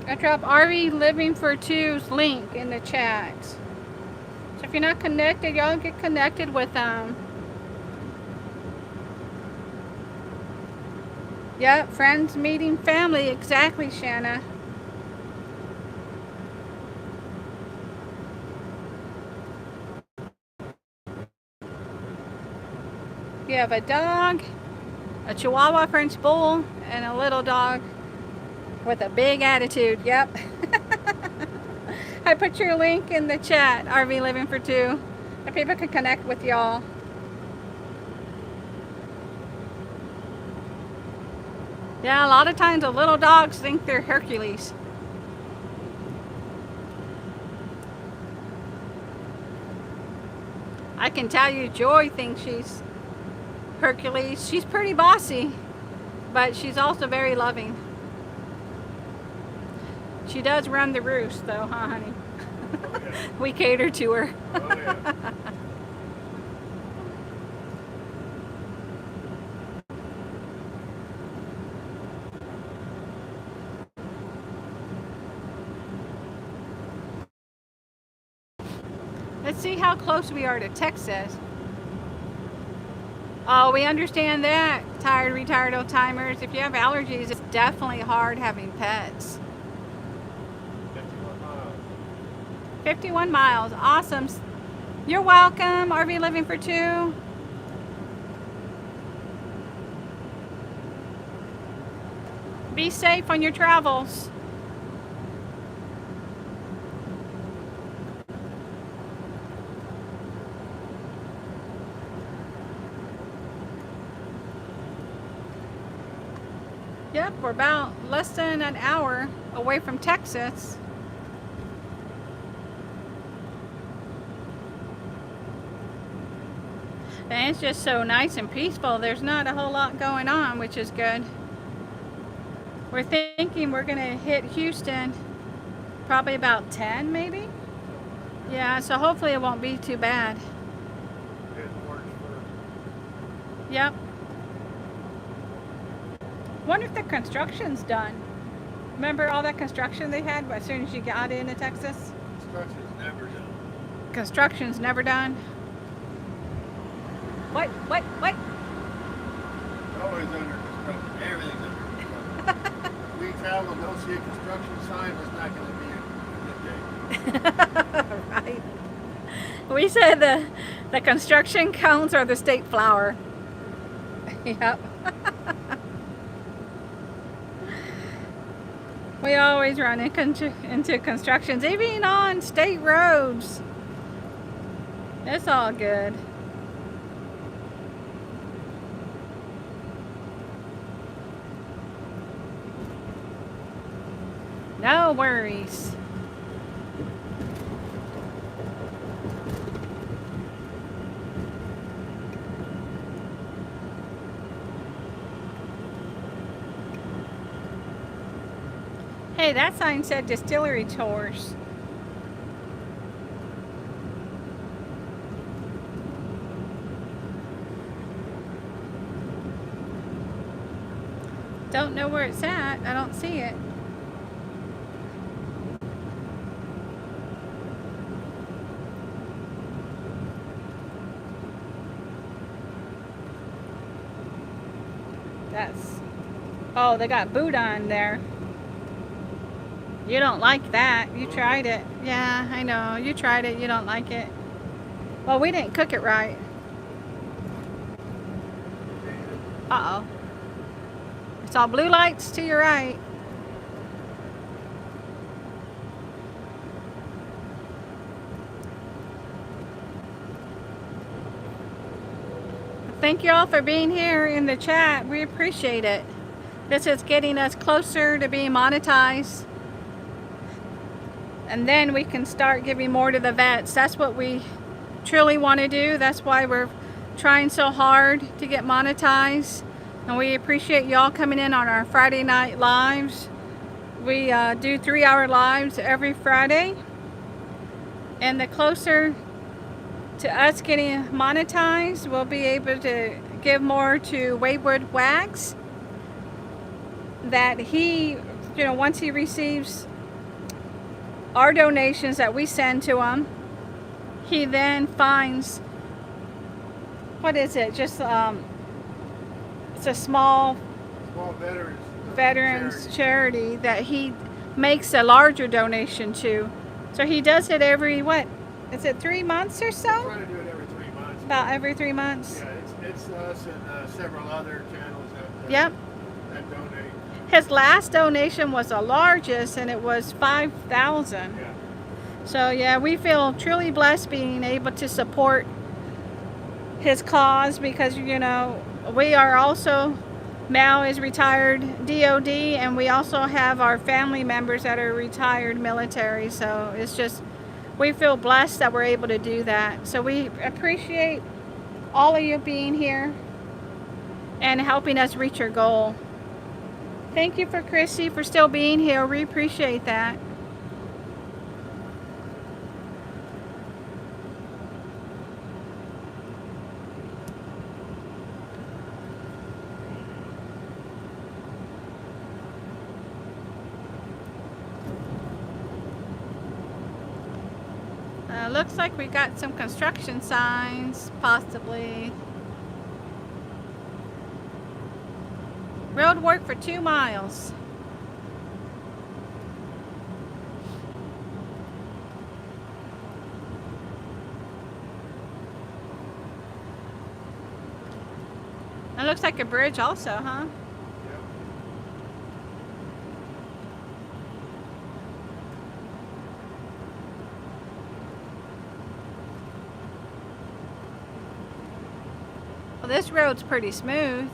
I dropped RV Living for Two's link in the chat. So if you're not connected, y'all get connected with them. Yep, friends meeting family. Exactly, Shanna. You have a dog, a Chihuahua French Bull, and a little dog with a big attitude. Yep. I put your link in the chat, RV Living for Two, so people can connect with y'all. Yeah, a lot of times the little dogs think they're Hercules. I can tell you Joy thinks she's Hercules. She's pretty bossy, but she's also very loving. She does run the roost though, huh, honey? Oh, yeah. We cater to her. Oh, yeah. Let's see how close we are to Texas. Oh, we understand that, tired, retired old timers. If you have allergies, it's definitely hard having pets. 51 miles. Awesome. You're welcome, RV Living for Two. Be safe on your travels. Yep, we're about less than an hour away from Texas. And it's just so nice and peaceful. There's not a whole lot going on, which is good. We're thinking we're gonna hit Houston probably about 10 maybe. Yeah, so hopefully it won't be too bad. Yep. Wonder if the construction's done. Remember all that construction they had as soon as you got into Texas? Construction's never done. Construction's never done. What? Always under construction. Everything's under construction. We travel and don't see a construction sign, it's not going to be a good day. Right. We said the construction cones are the state flower. Yep. We always run into constructions, even on state roads. It's all good. No worries. Hey, that sign said distillery tours. Don't know where it's at. I don't see it. Oh, they got boudin there. You don't like that. You tried it. Yeah, I know. You tried it. You don't like it. Well, we didn't cook it right. Uh-oh. It's all blue lights to your right. Thank you all for being here in the chat. We appreciate it. This is getting us closer to being monetized. And then we can start giving more to the vets. That's what we truly want to do. That's why we're trying so hard to get monetized. And we appreciate y'all coming in on our Friday night lives. We do 3-hour lives every Friday. And the closer to us getting monetized, we'll be able to give more to Wayward Wags. That he, once he receives our donations that we send to him, he then finds, what is it? Just it's a small veterans charity that he makes a larger donation to. So he does it every, what? Is it 3 months or so? I try to do it every 3 months. About every 3 months. Yeah, it's us and several other channels Yep. that donate. His last donation was the largest, and it was $5,000. Yeah. So yeah, we feel truly blessed being able to support his cause because we are also, Mal is retired DOD, and we also have our family members that are retired military. So it's just, we feel blessed that we're able to do that. So we appreciate all of you being here and helping us reach our goal. Thank you for Chrissy for still being here. We appreciate that. Looks like we got some construction signs, possibly. Road work for 2 miles. That looks like a bridge also, huh? Well, this road's pretty smooth.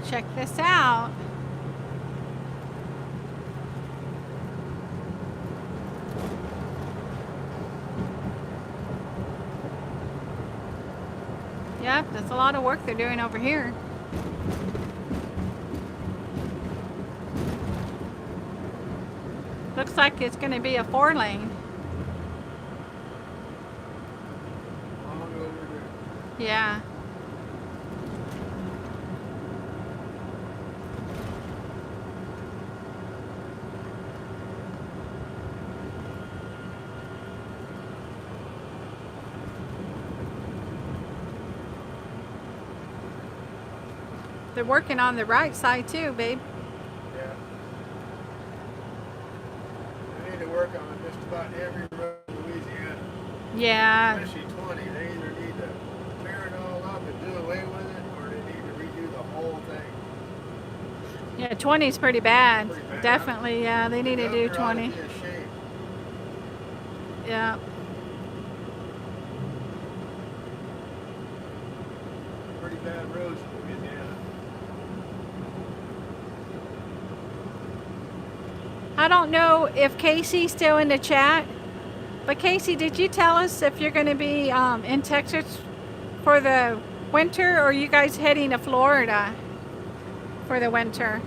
Check this out. Yep, that's a lot of work they're doing over here. Looks like it's going to be a 4-lane. Long overdue. Yeah. They're working on the right side too, babe. Yeah. They need to work on just about every road in Louisiana. Yeah. Especially 20. They either need to tear it all up and do away with it, or they need to redo the whole thing. Yeah, 20 is pretty bad. Pretty bad. Definitely, yeah. They need to do The governor ought to 20. be ashamed. Yeah. Pretty bad roads in Louisiana. I don't know if Casey's still in the chat, but Casey, did you tell us if you're going to be in Texas for the winter, or are you guys heading to Florida for the winter?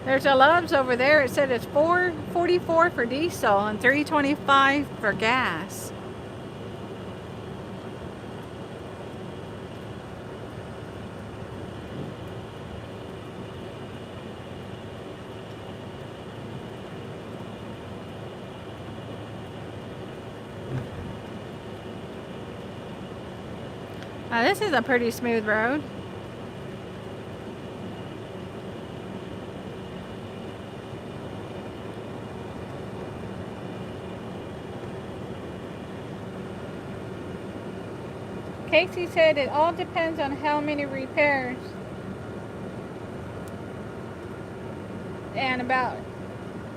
There's a Love's over there. It said it's $4.44 for diesel and $3.25 for gas. Now this is a pretty smooth road. Casey said it all depends on how many repairs and about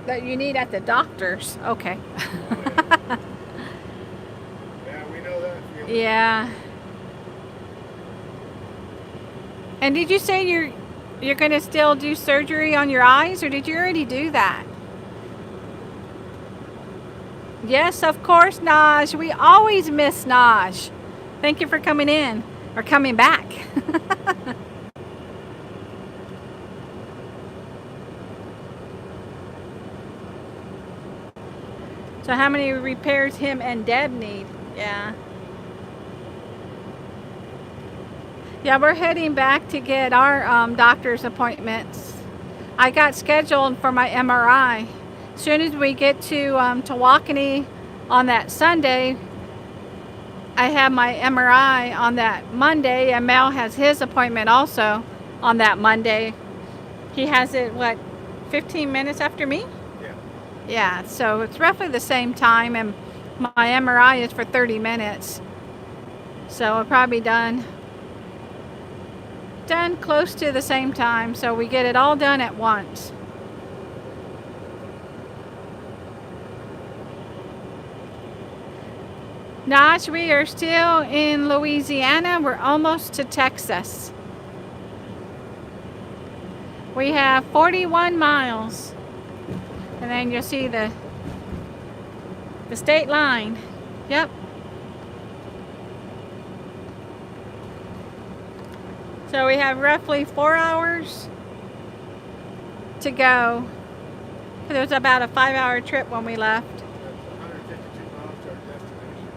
that you need at the doctor's. Okay. Oh, yeah, we know that feeling. Yeah. And did you say you're going to still do surgery on your eyes, or did you already do that? Yes, of course, Naj. We always miss Naj. Thank you for coming in, or coming back. So how many repairs him and Deb need? Yeah. Yeah, we're heading back to get our doctor's appointments. I got scheduled for my MRI. As soon as we get to Tawakoni on that Sunday, I have my MRI on that Monday, and Mel has his appointment also on that Monday. He has it, what, 15 minutes after me? Yeah. Yeah, so it's roughly the same time, and my MRI is for 30 minutes. So we're probably done close to the same time, so we get it all done at once. Notch, we are still in Louisiana. We're almost to Texas. We have 41 miles. And then you'll see the state line. Yep. So we have roughly 4 hours to go. It was about a 5-hour trip when we left. That's 152 miles to our destination.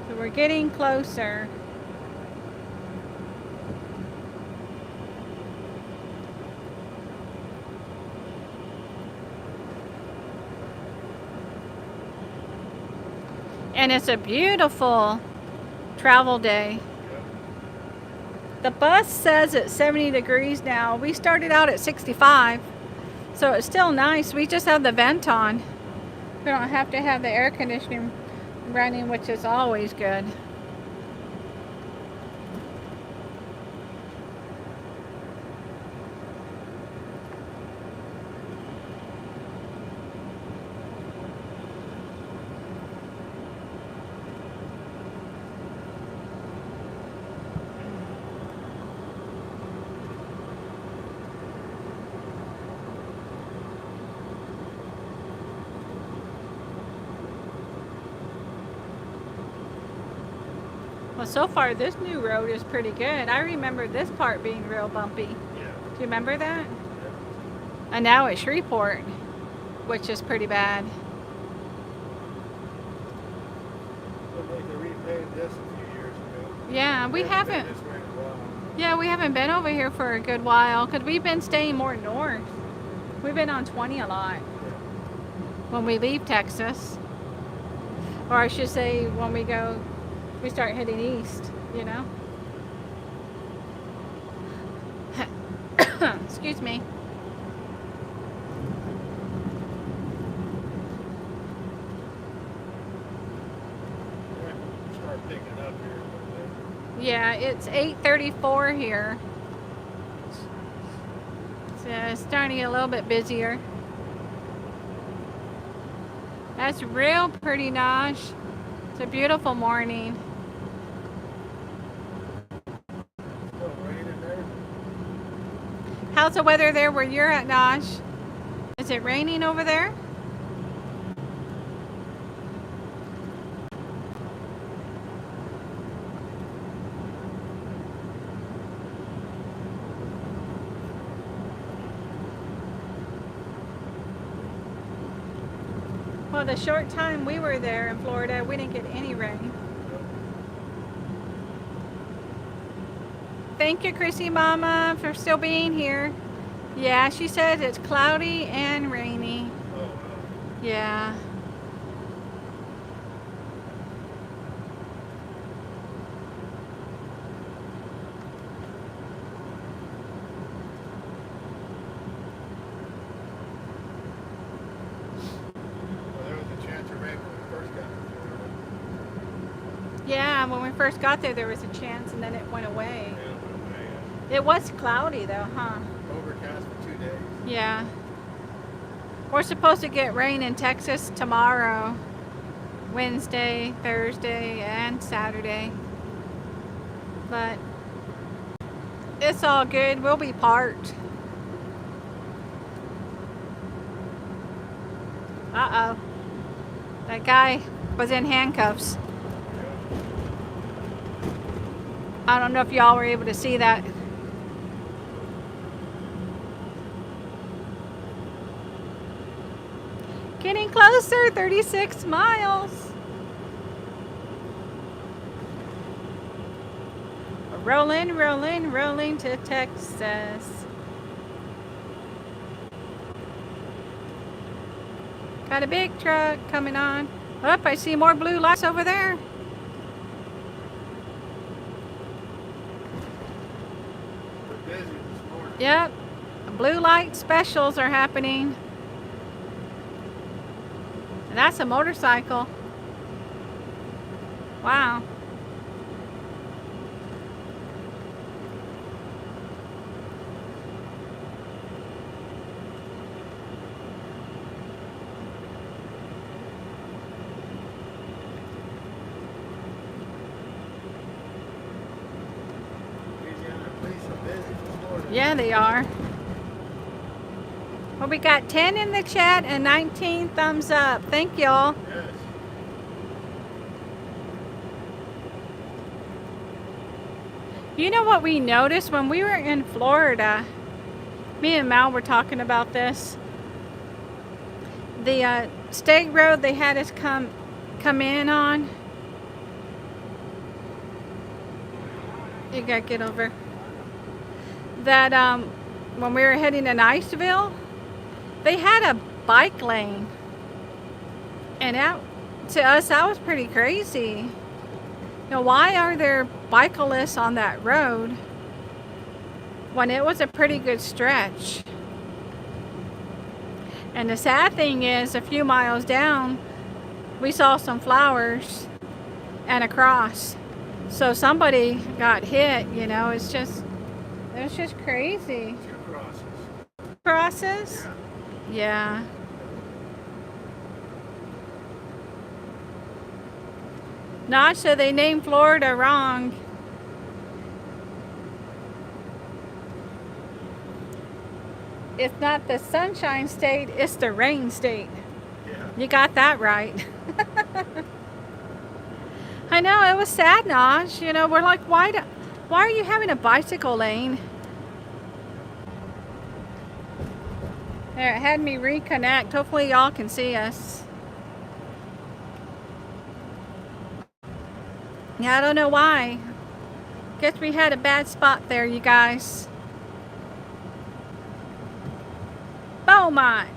So we're getting closer. And it's a beautiful travel day. The bus says it's 70 degrees now. We started out at 65, so it's still nice. We just have the vent on. We don't have to have the air conditioning running, which is always good. Well, so far this new road is pretty good. I remember this part being real bumpy. Yeah. Do you remember that? Yeah. And now it's Shreveport, which is pretty bad. Looked like they repaved this a few years ago. Yeah, we Hasn't been haven't. this way in a while. Yeah, we haven't been over here for a good while because we've been staying more north. We've been on 20 a lot when we leave Texas. Or I should say when we start heading east, you know? Excuse me. Yeah, start picking up here a little bit. Yeah, it's 8:34 here. So it's starting to get a little bit busier. That's real pretty, Nosh. It's a beautiful morning. Still raining there. How's the weather there where you're at, Nosh? Is it raining over there? Well, the short time we were there in Florida, we didn't get any rain. Thank you, Chrissy Mama, for still being here. Yeah, she said it's cloudy and rainy. Oh, wow. Yeah. Well, there was a chance of rain when we first got to Florida. Yeah, when we first got there was a chance and then it went away. Yeah, it went away, yeah. It was cloudy though, huh? Overcast for 2 days. Yeah. We're supposed to get rain in Texas tomorrow, Wednesday, Thursday, and Saturday. But it's all good. We'll be parked. Uh-oh. That guy was in handcuffs. I don't know if y'all were able to see that. Getting closer, 36 miles. Rolling, rolling, rolling to Texas. Got a big truck coming on. Oh, I see more blue lights over there. We're busy this morning. Yep, blue light specials are happening. And that's a motorcycle. Wow. Louisiana police are busy this morning. Yeah, they are. Well, we got 10 in the chat and 19 thumbs up. Thank y'all. Yes. You know what we noticed when we were in Florida? Me and Mal were talking about this. The state road they had us come in on. You gotta get over. That when we were heading to Niceville, they had a bike lane, and that, to us, that was pretty crazy. You know, why are there bicyclists on that road when it was a pretty good stretch? And the sad thing is, a few miles down, we saw some flowers and a cross. So somebody got hit, you know, it was just crazy. 2 crosses. Crosses? Yeah. Yeah. Nasha, they named Florida wrong. It's not the sunshine state, it's the rain state. Yeah. You got that right. I know, it was sad, Naj. You know, we're like, why are you having a bicycle lane? There, it had me reconnect. Hopefully y'all can see us. Yeah, I don't know why. Guess we had a bad spot there, you guys. Beaumont.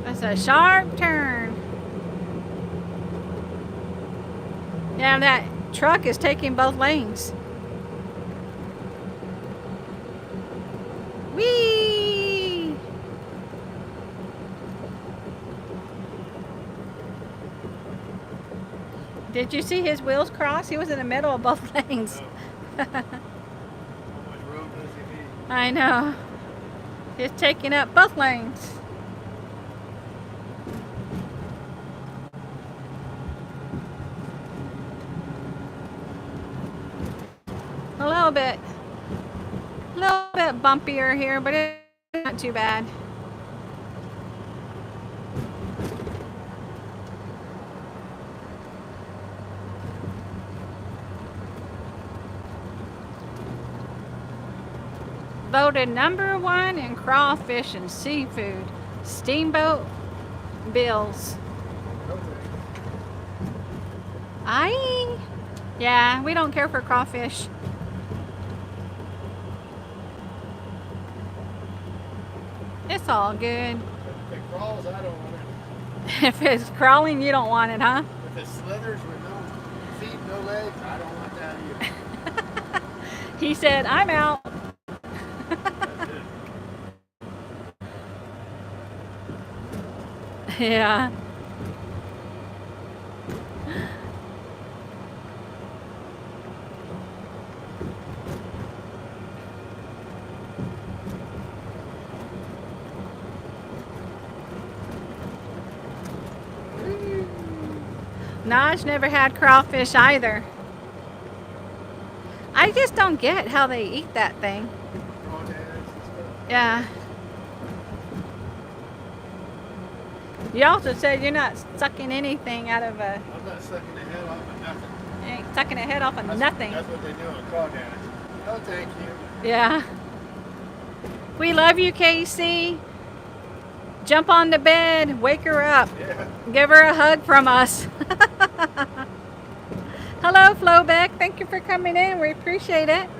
That's a sharp turn. Yeah, that truck is taking both lanes. Whee! Did you see his wheels cross? He was in the middle of both lanes. No. How much room does he need? I know. He's taking up both lanes. A little bit bumpier here, but it's not too bad. Voted #1 in crawfish and seafood. Steamboat Bills. Aye. Yeah, we don't care for crawfish. It's all good. If it crawls, I don't want it. If it's crawling, you don't want it, huh? If it slithers with no feet, no legs, I don't want that either. He said, I'm out. Yeah. Naj never had crawfish either. I just don't get how they eat that thing. Crawdads and stuff. Yeah. You also said you're not sucking anything out of a. I'm not sucking the head off of nothing. You ain't sucking a head off of nothing. That's what they do on crawdads. No, thank you. Yeah. We love you, Casey. Jump on the bed, wake her up. Yeah. Give her a hug from us. Hello, Flobeck. Thank you for coming in. We appreciate it. Yes.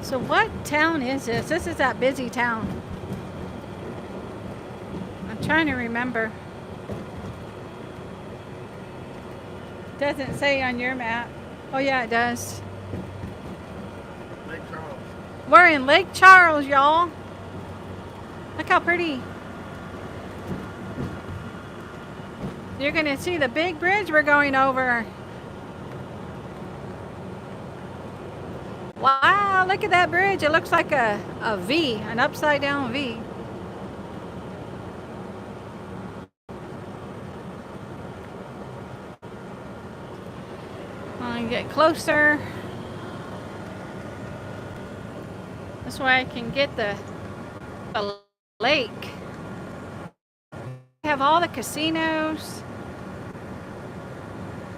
So what town is this? This is that busy town. I'm trying to remember. Doesn't say on your map. Oh yeah, it does. Lake Charles. We're in Lake Charles, y'all. Look how pretty. You're gonna see the big bridge we're going over. Wow, look at that bridge. It looks like a V, an upside down V. I can get closer. This way I can get the lake. We have all the casinos,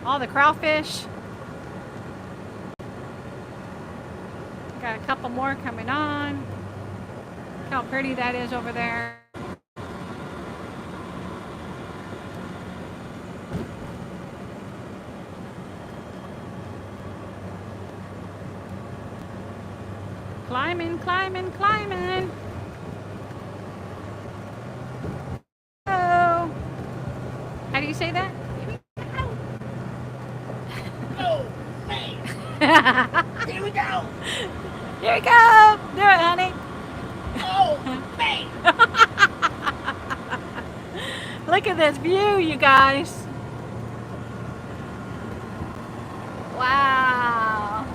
all the crawfish. Got a couple more coming on. Look how pretty that is over there. Climbing, climbing, climbing. Oh. How do you say that? Oh, man. Here we go. Here you go. Do it, honey. Oh, man. Look at this view, you guys. Wow.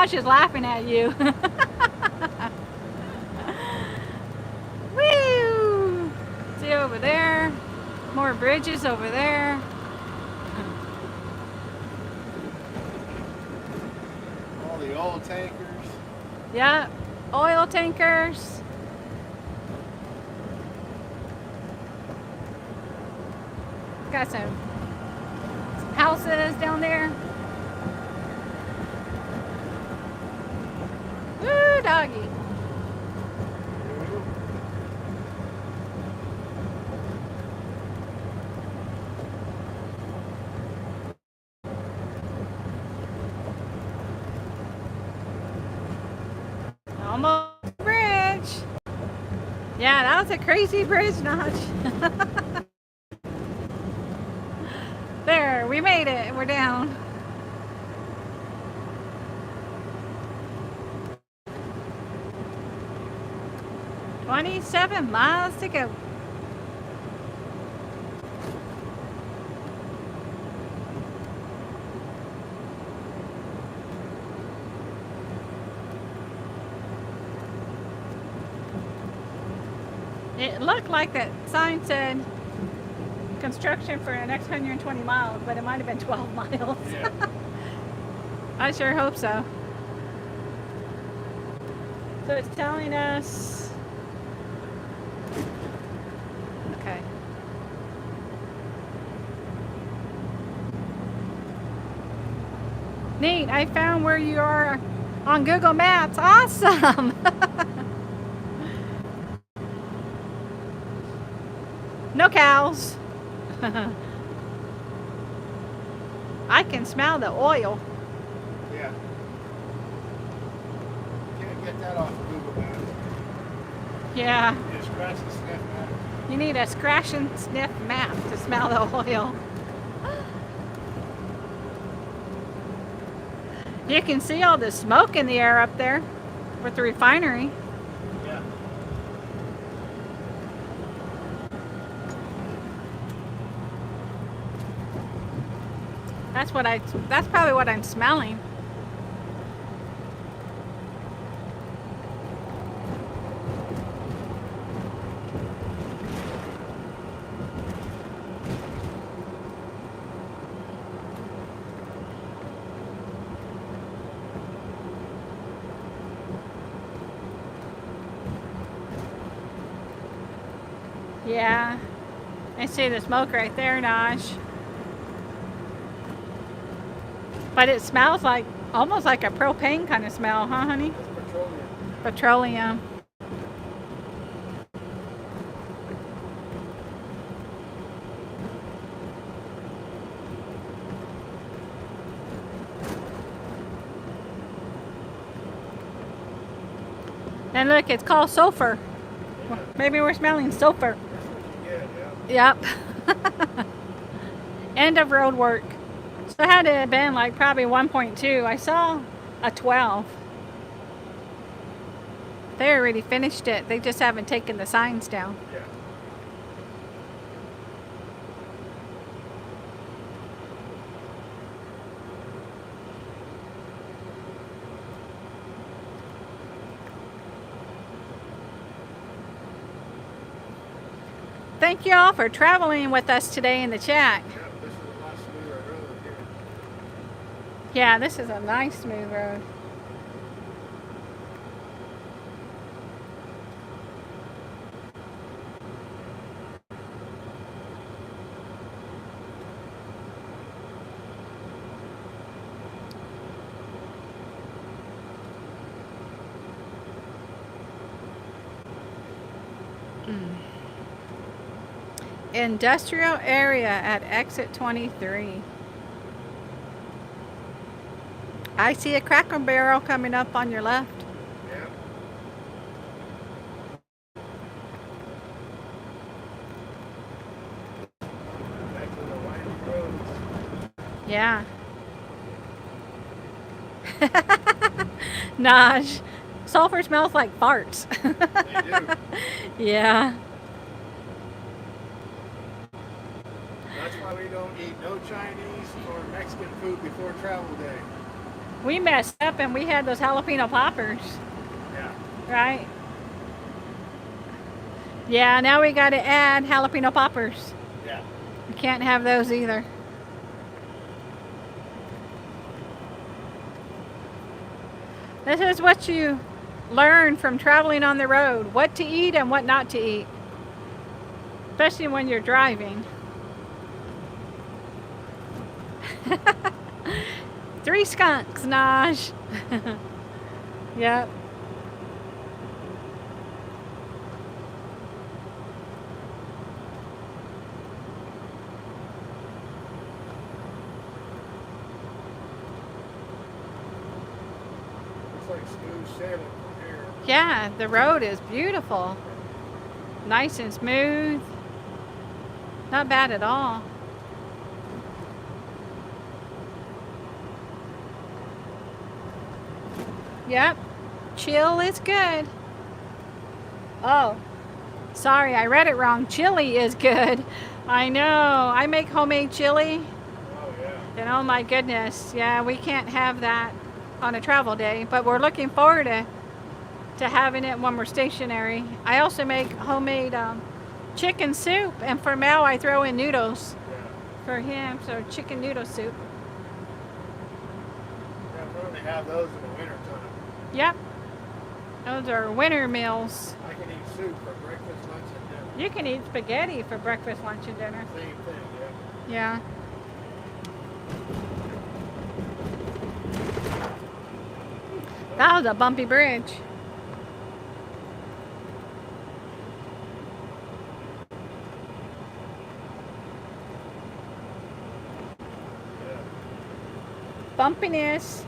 Naj is laughing at you. Woo! See over there? More bridges over there. All the oil tankers. Yep, oil tankers. Got some houses down there. Woo, doggy. Almost bridge. Yeah, that was a crazy bridge, Notch. There, we made it. We're down. "27 miles to go." It looked like that sign said construction for the next 120 miles, but it might have been 12 miles. Yeah. I sure hope so. So it's telling us. Okay. Neat. I found where you are on Google Maps. Awesome. No cows. I can smell the oil. Yeah. Can't get that off of Google Maps. Yeah. You just scratch the sniff map. You need a scratch and sniff map to smell the oil. You can see all the smoke in the air up there with the refinery. Yeah. That's probably what I'm smelling. Yeah. I see the smoke right there, Naj. But it smells like almost like a propane kind of smell, huh, honey? That's petroleum. Petroleum. And look, it's called sulfur. Yeah. Maybe we're smelling sulfur. Yeah. Yep. End of road work. So it had to have been like probably 1.2. I saw a 12. They already finished it. They just haven't taken the signs down. Yeah. Thank you all for traveling with us today in the chat. Yeah, this is a lot smoother road here. Yeah, this is a nice smooth road. Industrial area at exit 23. I see a Cracker Barrel coming up on your left. Yeah. Back to the winding roads. Yeah. Naj, sulfur smells like farts. They do. Yeah. That's why we don't eat no Chinese or Mexican food before travel day. We messed up and we had those jalapeno poppers, Yeah. right? Yeah, now we got to add jalapeno poppers. Yeah. We can't have those either. This is what you learn from traveling on the road, what to eat and what not to eat, especially when you're driving. 3 skunks, Naj. Yep. Looks like smooth sailing from here. Yeah, the road is beautiful. Nice and smooth. Not bad at all. Yep. Chill is good. Oh, sorry, I read it wrong. Chili is good. I know. I make homemade chili. Oh yeah. And oh my goodness. Yeah, we can't have that on a travel day, but we're looking forward to having it when we're stationary. I also make homemade chicken soup, and for Mel, I throw in noodles Yeah. for him, so chicken noodle soup. Yeah, we only have those in the winter time. Yep. Those are winter meals. I can eat soup for breakfast, lunch, and dinner. You can eat spaghetti for breakfast, lunch, and dinner. Same thing, yeah. Yeah. That was a bumpy bridge. Yeah. Bumpiness.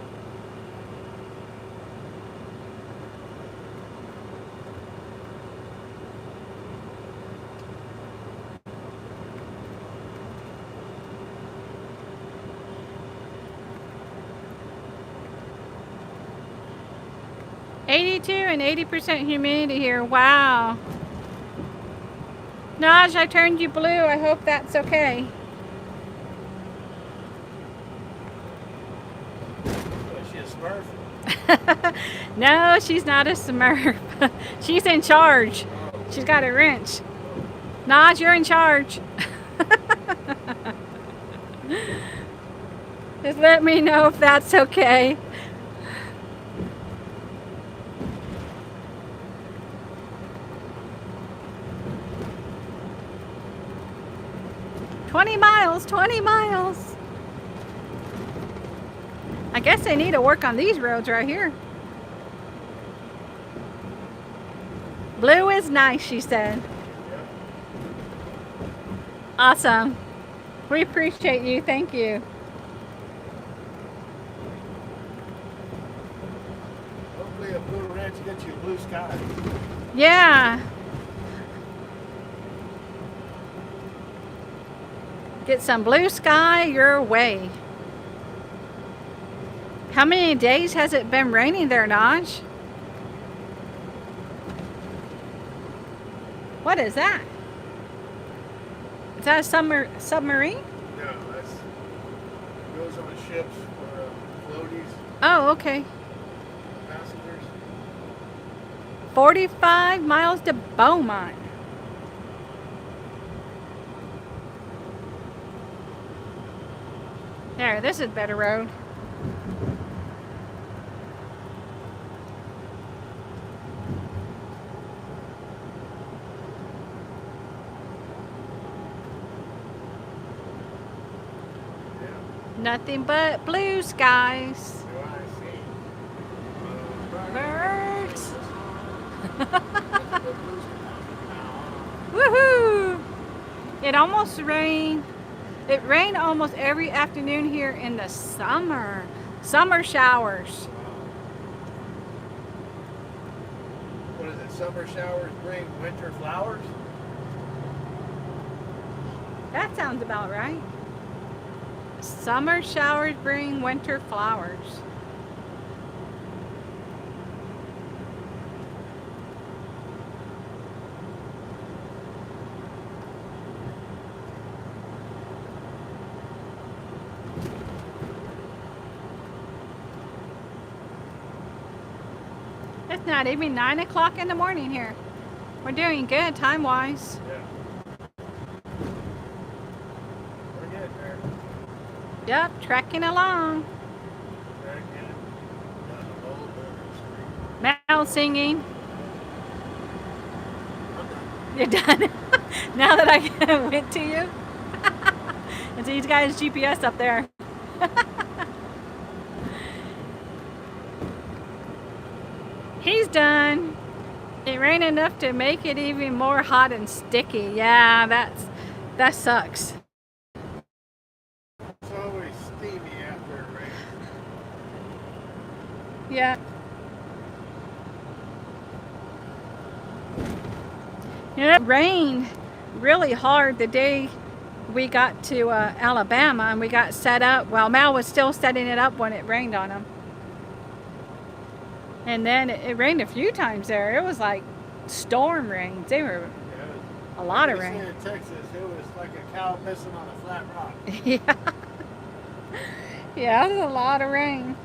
$82 and 80% humidity here. Wow. Naj, I turned you blue. I hope that's okay. Is she a Smurf? No, she's not a Smurf. She's in charge. She's got a wrench. Naj, you're in charge. Just let me know if that's okay. $20 miles. I guess they need to work on these roads right here. Blue is nice, she said. Yeah. Awesome. We appreciate you. Thank you. Hopefully a blue ranch gets you blue sky. Yeah. Get some blue sky your way. How many days has it been raining there, Naj? What is that? Is that a submarine? No, that's goes on ships for floaties, Oh, okay. passengers. 45 miles to Beaumont. There, this is a better road. Yeah. Nothing but blue skies. Do I see? Birds. Nothing but blue sky. Woohoo! It almost rained. It rained almost every afternoon here in the summer. Summer showers. What is it? Summer showers bring winter flowers? That sounds about right. Summer showers bring winter flowers. it's not even 9 o'clock in the morning here. We're doing good time-wise. Yeah. We're getting there. Yep, trekking along. Trekking down the Old River Street. Mal singing. I'm done. You're done. Now that I went to you. And so he's got his GPS up there. He's done. It rained enough to make it even more hot and sticky. Yeah, that sucks. It's always steamy after it rains. Yeah. It rained really hard the day we got to Alabama, and we got set up. Well, Mal was still setting it up when it rained on him. And then it rained a few times there. It was like storm rains. They were a lot of rain. In Texas, it was like a cow pissing on a flat rock. Yeah. Yeah, it was a lot of rain.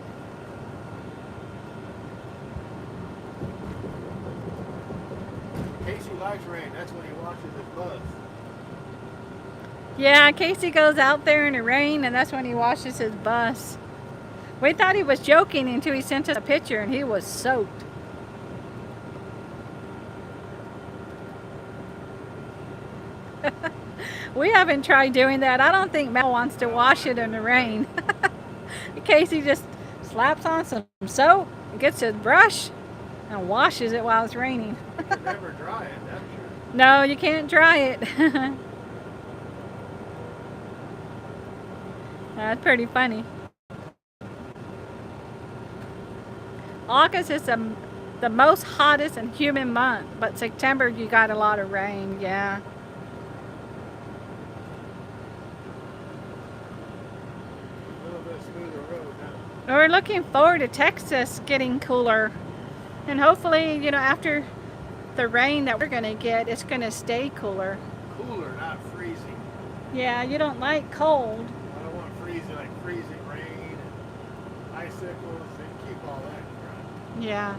Casey likes rain. That's when he washes his bus. Yeah, Casey goes out there in the rain, and that's when he washes his bus. We thought he was joking until he sent us a picture, and he was soaked. We haven't tried doing that. I don't think Mel wants to wash it in the rain. Casey just slaps on some soap, gets his brush, and washes it while it's raining. You can never dry it, that's sure. No, you can't dry it. That's pretty funny. August is the most hottest and humid month, but September you got a lot of rain, yeah. A little bit smoother road now. We're looking forward to Texas getting cooler. And hopefully, you know, after the rain that we're going to get, it's going to stay cooler. Cooler, not freezing. Yeah, you don't like cold. I don't want freezing, like freezing rain and icicles, and keep all that crap. Yeah.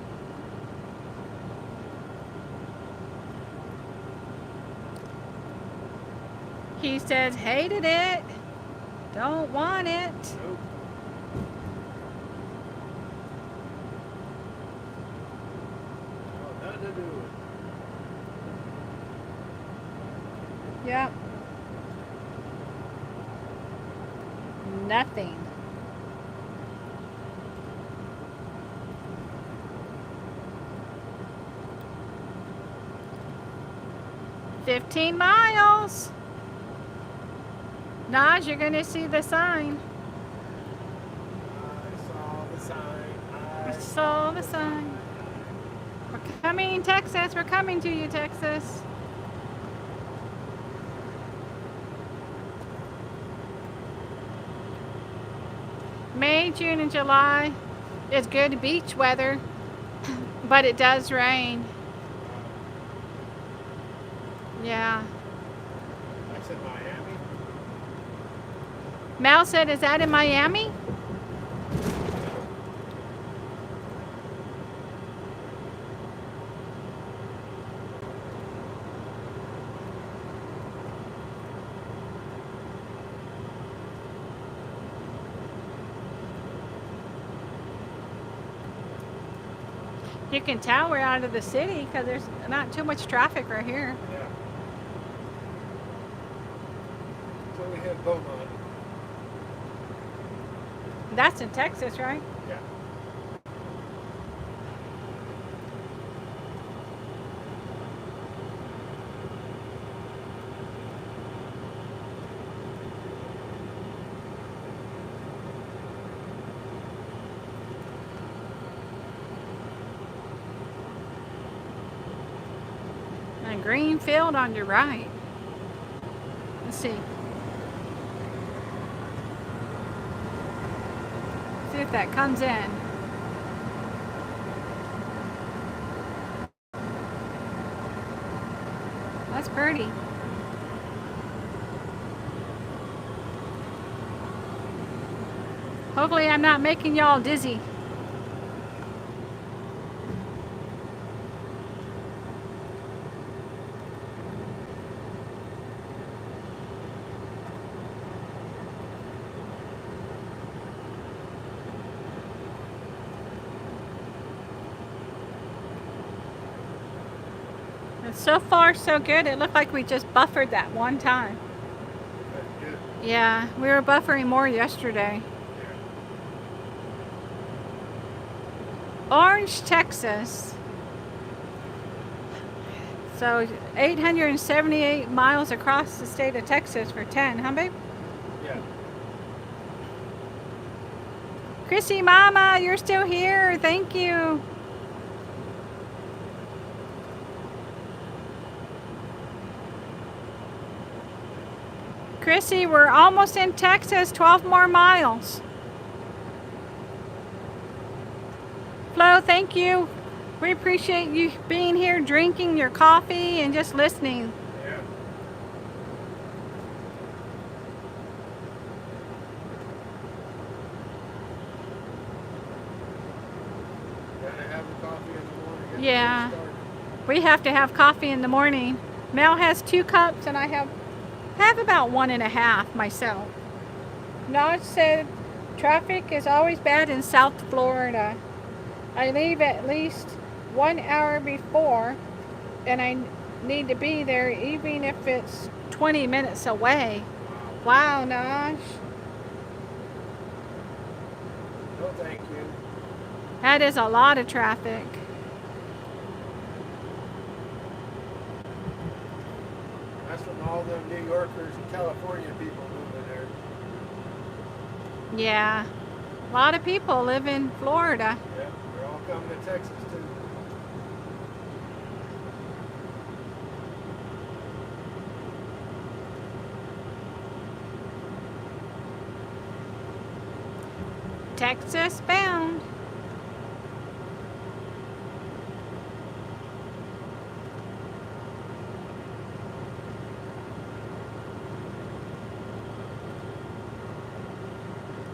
He says, hated it. Don't want it. Nope. Well, nothing to do with it. Yep. Nothing. "15 miles. Naj, you're gonna see the sign. I saw the sign. I saw the sign. We're coming, Texas. We're coming to you, Texas. May, June, and July is good beach weather, but it does rain. Yeah. That's in Miami. Mal said, is that in Miami? You can tell we're out of the city because there's not too much traffic right here. Yeah. So we hit Beaumont. That's in Texas, right? Yeah. A green field on your right. Let's see. See if that comes in. That's pretty. Hopefully I'm not making y'all dizzy. So far, so good. It looked like we just buffered that one time. That's good. Yeah, we were buffering more yesterday. Orange, Texas. So 878 miles across the state of Texas for 10, huh, babe? Yeah. Chrissy, Mama, you're still here. Thank you. Chrissy, we're almost in Texas. 12 more miles. Flo, thank you. We appreciate you being here, drinking your coffee, and just listening. Yeah. Gotta have the coffee in the morning. Get the Yeah. day started. We have to have coffee in the morning. Mel has 2 cups, and I have about 1.5 myself. Naj said traffic is always bad in South Florida. I leave at least 1 hour before, and I need to be there even if it's 20 minutes away. Wow, Naj. No, thank you. That is a lot of traffic. That's from all them New Yorkers and California people moving there. Yeah. A lot of people live in Florida. Yeah, they're all coming to Texas too. Texas bound.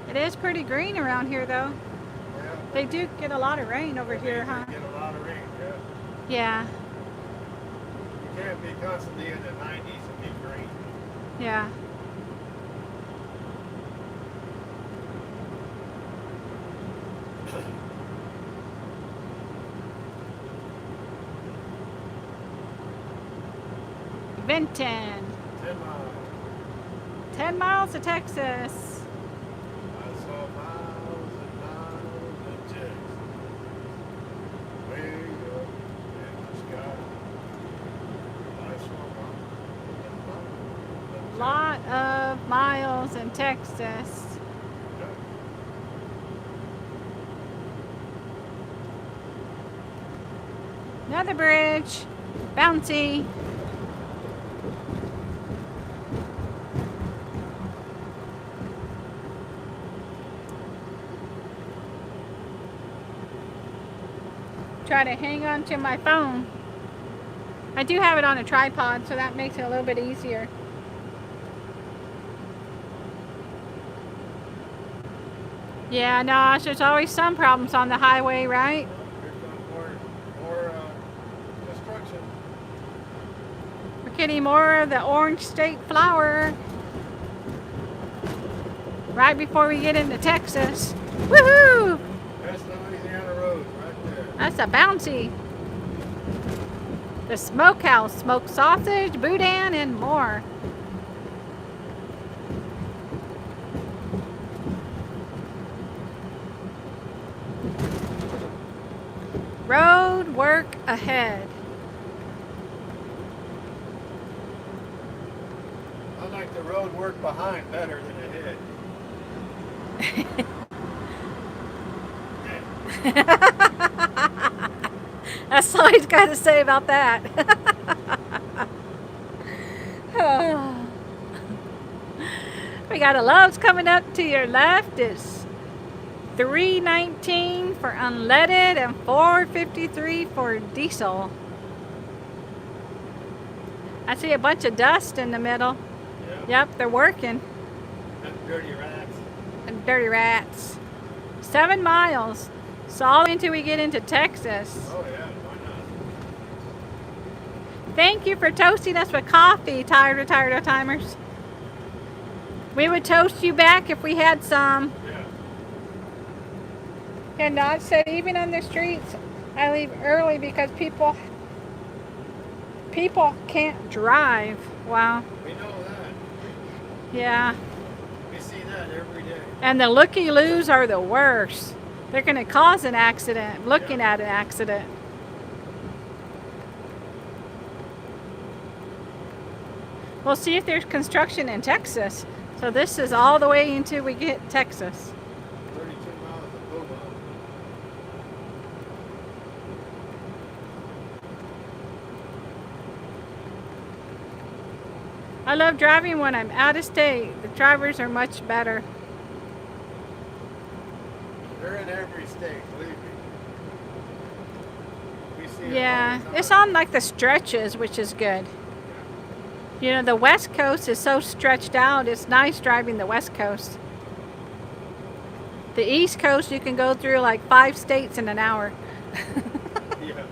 It is pretty green around here though. Yeah. They do get a lot of rain over here, huh? Get a lot of rain, yeah. Yeah, You can't be constantly in the 90s and be green. yeah. Benton. 10 miles. 10 miles to Texas. I saw miles and miles of Texas. Way up in the sky. I saw miles and miles of Lot of miles in Texas. Texas. Another bridge. Bouncy. Try to hang on to my phone. I do have it on a tripod, so that makes it a little bit easier. Yeah, no, there's always some problems on the highway, right? Here comes more destruction. We're getting more of the orange state flower right before we get into Texas. Woohoo! That's Louisiana Road right there. That's a bouncy. The smokehouse, smoked sausage, boudin, and more. Road work ahead. I like the road work behind better than ahead. That's all he's got to say about that. We got a Love's coming up to your left. It's $3.19 for unleaded and $4.53 for diesel. I see a bunch of dust in the middle. Yeah. Yep, they're working. Them dirty rats. And dirty rats. 7 miles. So all until we get into Texas. Oh yeah, why not? Thank you for toasting us with coffee, tired of timers. We would toast you back if we had some. Yeah. And Dodge said even on the streets, I leave early because people people can't drive. Wow. We know that. Yeah. We see that every day. And the looky-loos are the worst. They're going to cause an accident looking at an accident. We'll see if there's construction in Texas. So this is all the way until we get Texas. 32 miles of Bobo. I love driving when I'm out of state. The drivers are much better. They're in every state, believe me. We see it Yeah, all the it's time. on like the stretches, which is good. You know, the West Coast is so stretched out. It's nice driving the West Coast. The East Coast, you can go through like 5 states in an hour. Yeah.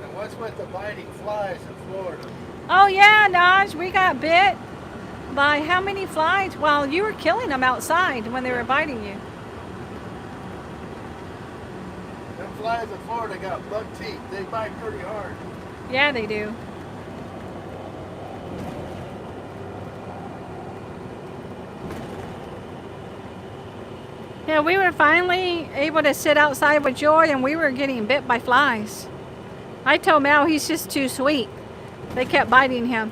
Now what's with the biting flies in Florida? Oh yeah, Naj, we got bit by how many flies? Well, you were killing them outside when they were biting you. Them flies in Florida got buck teeth. They bite pretty hard. Yeah, they do. Yeah, we were finally able to sit outside with Joy and we were getting bit by flies. I told Mal he's just too sweet. They kept biting him.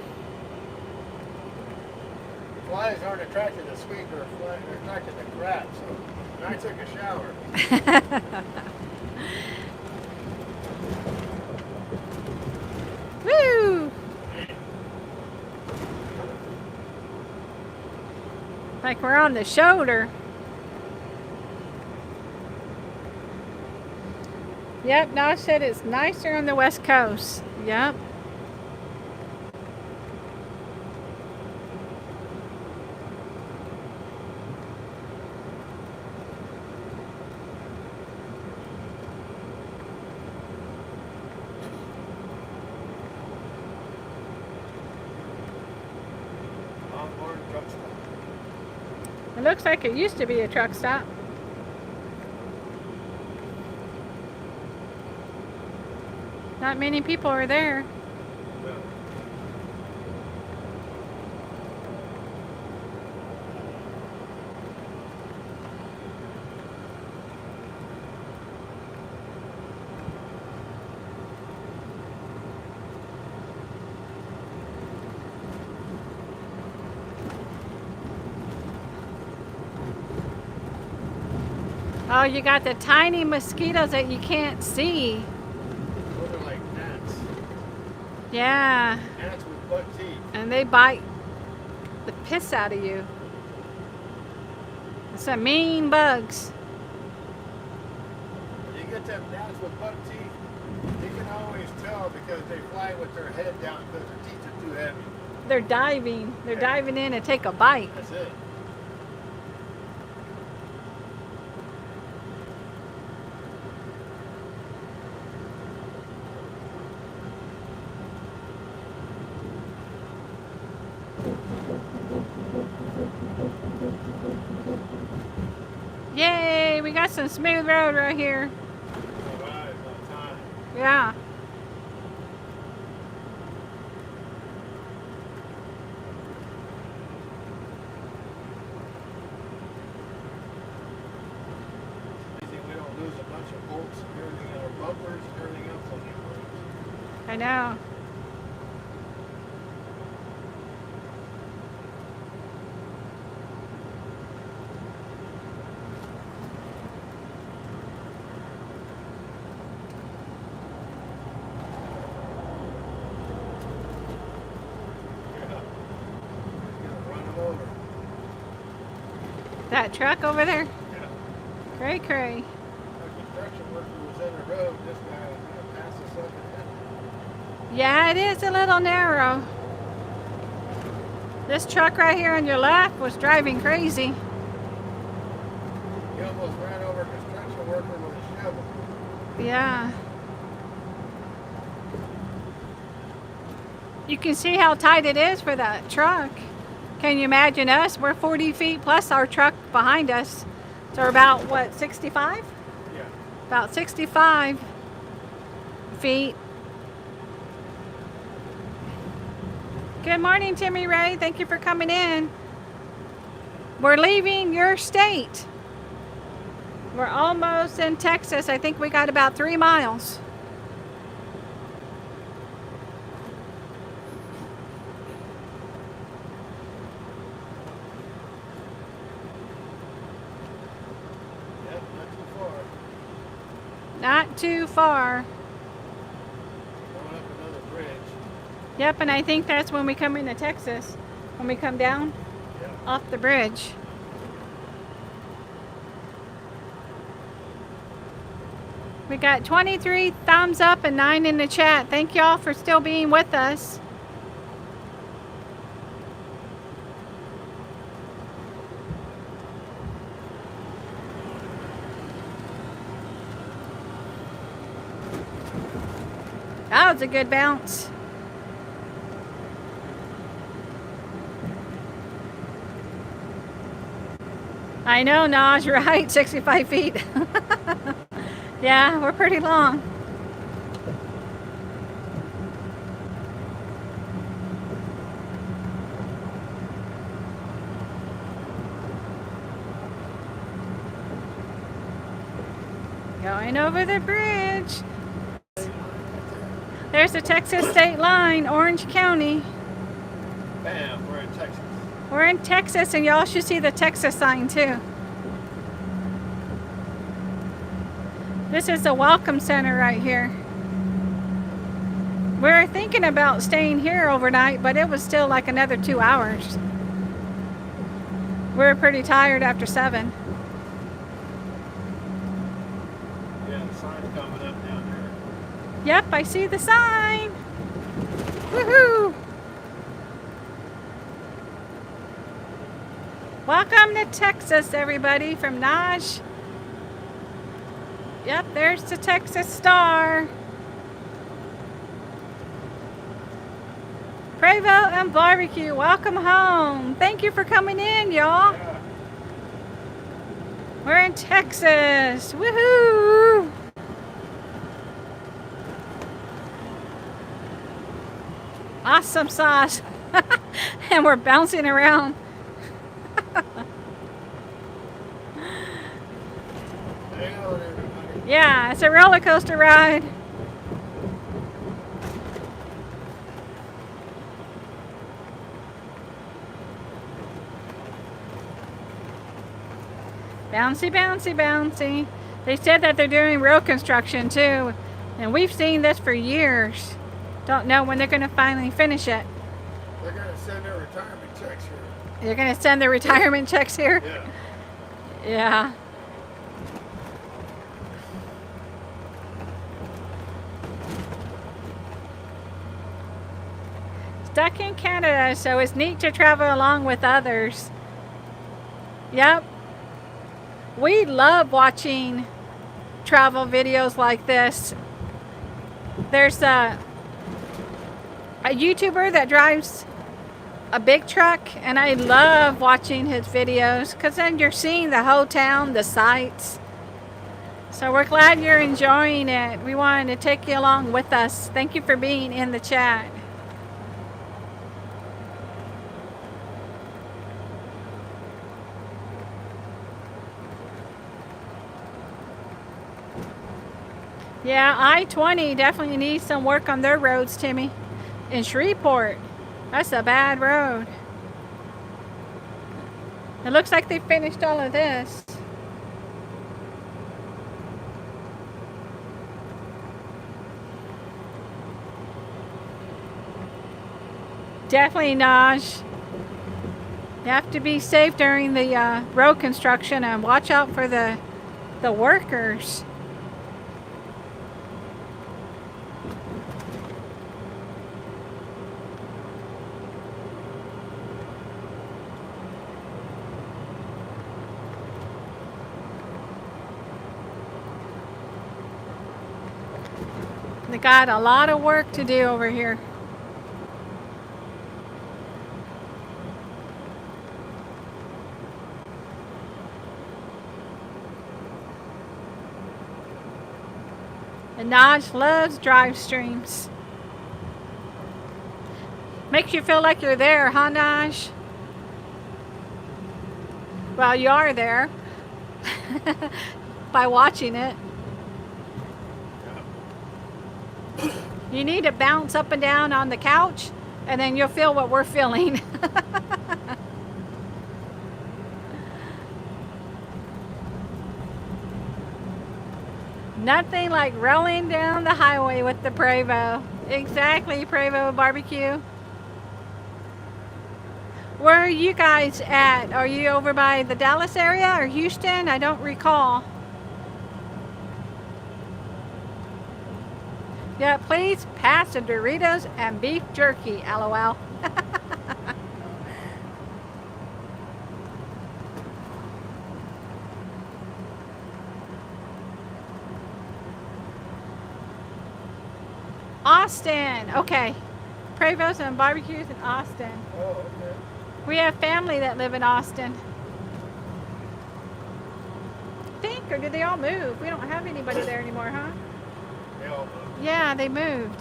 Flies aren't attracted to sweet or fly, they're attracted to crap. So when I took a shower. Woo! Like we're on the shoulder. Yep, Nosh said it's nicer on the West Coast. Yep. Onboard truck stop. It looks like it used to be a truck stop. Not many people are there. No. Oh, you got the tiny mosquitoes that you can't see. Those are like gnats. Yeah, Gnats with buck teeth. and they bite the piss out of you. Some mean bugs. When you get them gnats with buck teeth, you can always tell because they fly with their head down because their teeth are too heavy. They're diving. They're diving in to take a bite. That's it. Yay, we got some smooth road right here. All right, about time. Yeah. Easy we don't lose a bunch of bolts and everything, our bumpers and everything else on the roads. I know. Yeah. Gonna run them over. That truck over there? Yeah. Cray cray. A construction worker was in the road. This guy was gonna pass us up and hit. Yeah, it is a little narrow. This truck right here on your left was driving crazy. He almost ran over a construction worker with a shovel. Yeah. You can see how tight it is for that truck. Can you imagine us? We're 40 feet plus our truck behind us. So we're about, what, 65? Yeah. About 65 feet. Good morning, Timmy Ray. Thank you for coming in. We're leaving your state. We're almost in Texas. I think we got about 3 miles. Yep, not too far. Not too far. Going up another bridge. Yep, and I think that's when we come into Texas. When we come down Yeah. off the bridge. We got 23 thumbs up and 9 in the chat. Thank y'all for still being with us. That was a good bounce. I know, Naj, you're right, 65 feet. Yeah, we're pretty long. Going over the bridge. There's the Texas state line, Orange County. Bam, we're in Texas. We're in Texas, and y'all should see the Texas sign too. This is the Welcome Center right here. We're thinking about staying here overnight, but it was still like another 2 hours. We're pretty tired after 7. Yeah, the sign's coming up down there. Yep, I see the sign. Woohoo! Welcome to Texas, everybody, from Naj. Yep, there's the Texas Star. Prevo and Barbecue, welcome home. Thank you for coming in, y'all. Yeah. We're in Texas. Woohoo! Awesome sauce. And we're bouncing around. Hang on, everybody. Yeah, it's a roller coaster ride. Bouncy, bouncy, bouncy. They said that they're doing road construction too, and we've seen this for years. Don't know when they're going to finally finish it. They're going to send their retirement checks here. You're going to send the retirement checks here? Yeah. Yeah. Stuck in Canada, so it's neat to travel along with others. Yep. We love watching travel videos like this. There's a YouTuber that drives a big truck, and I love watching his videos because then you're seeing the whole town, the sights. So we're glad you're enjoying it. We wanted to take you along with us. Thank you for being in the chat. Yeah, I-20 definitely needs some work on their roads, Timmy. In Shreveport, that's a bad road. It looks like they finished all of this. Definitely, Naj. You have to be safe during the road construction and watch out for the workers. They got a lot of work to do over here. And Naj loves drive streams. Makes you feel like you're there, huh, Naj? Well, you are there by watching it. You need to bounce up and down on the couch, and then you'll feel what we're feeling. Nothing like rolling down the highway with the Prevo. Exactly, Prevo barbecue. Where are you guys at? Are you over by the Dallas area or Houston? I don't recall. Yeah, please pass the Doritos and beef jerky, LOL. Austin, okay. Prevos and barbecues in Austin. Oh, okay. We have family that live in Austin. Think, or did they all move? We don't have anybody there anymore, huh? They all moved. Yeah, they moved.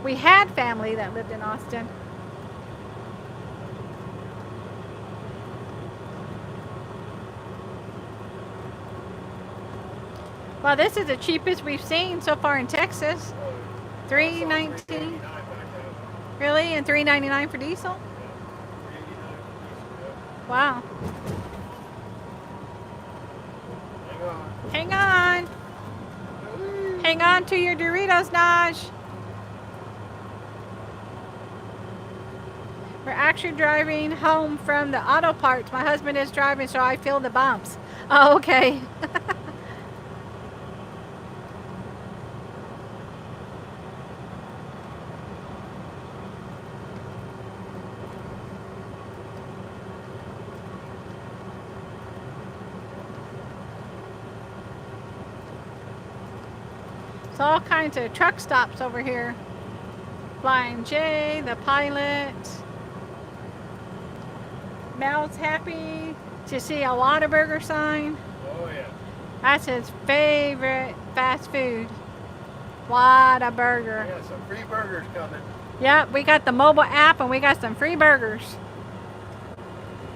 We had family that lived in Austin. Well, this is the cheapest we've seen so far in Texas. $3.19. Really? And $3.99 for diesel? Wow. Hang on. Hang on. Hang on to your Doritos, Naj. We're actually driving home from the auto parts. My husband is driving, so I feel the bumps. Oh, okay. It's all kinds of truck stops over here. Flying J, the pilot. Mel's happy to see a Whataburger sign. Oh, yeah. That's his favorite fast food. Whataburger. We got some free burgers coming. Yep, we got the mobile app and we got some free burgers.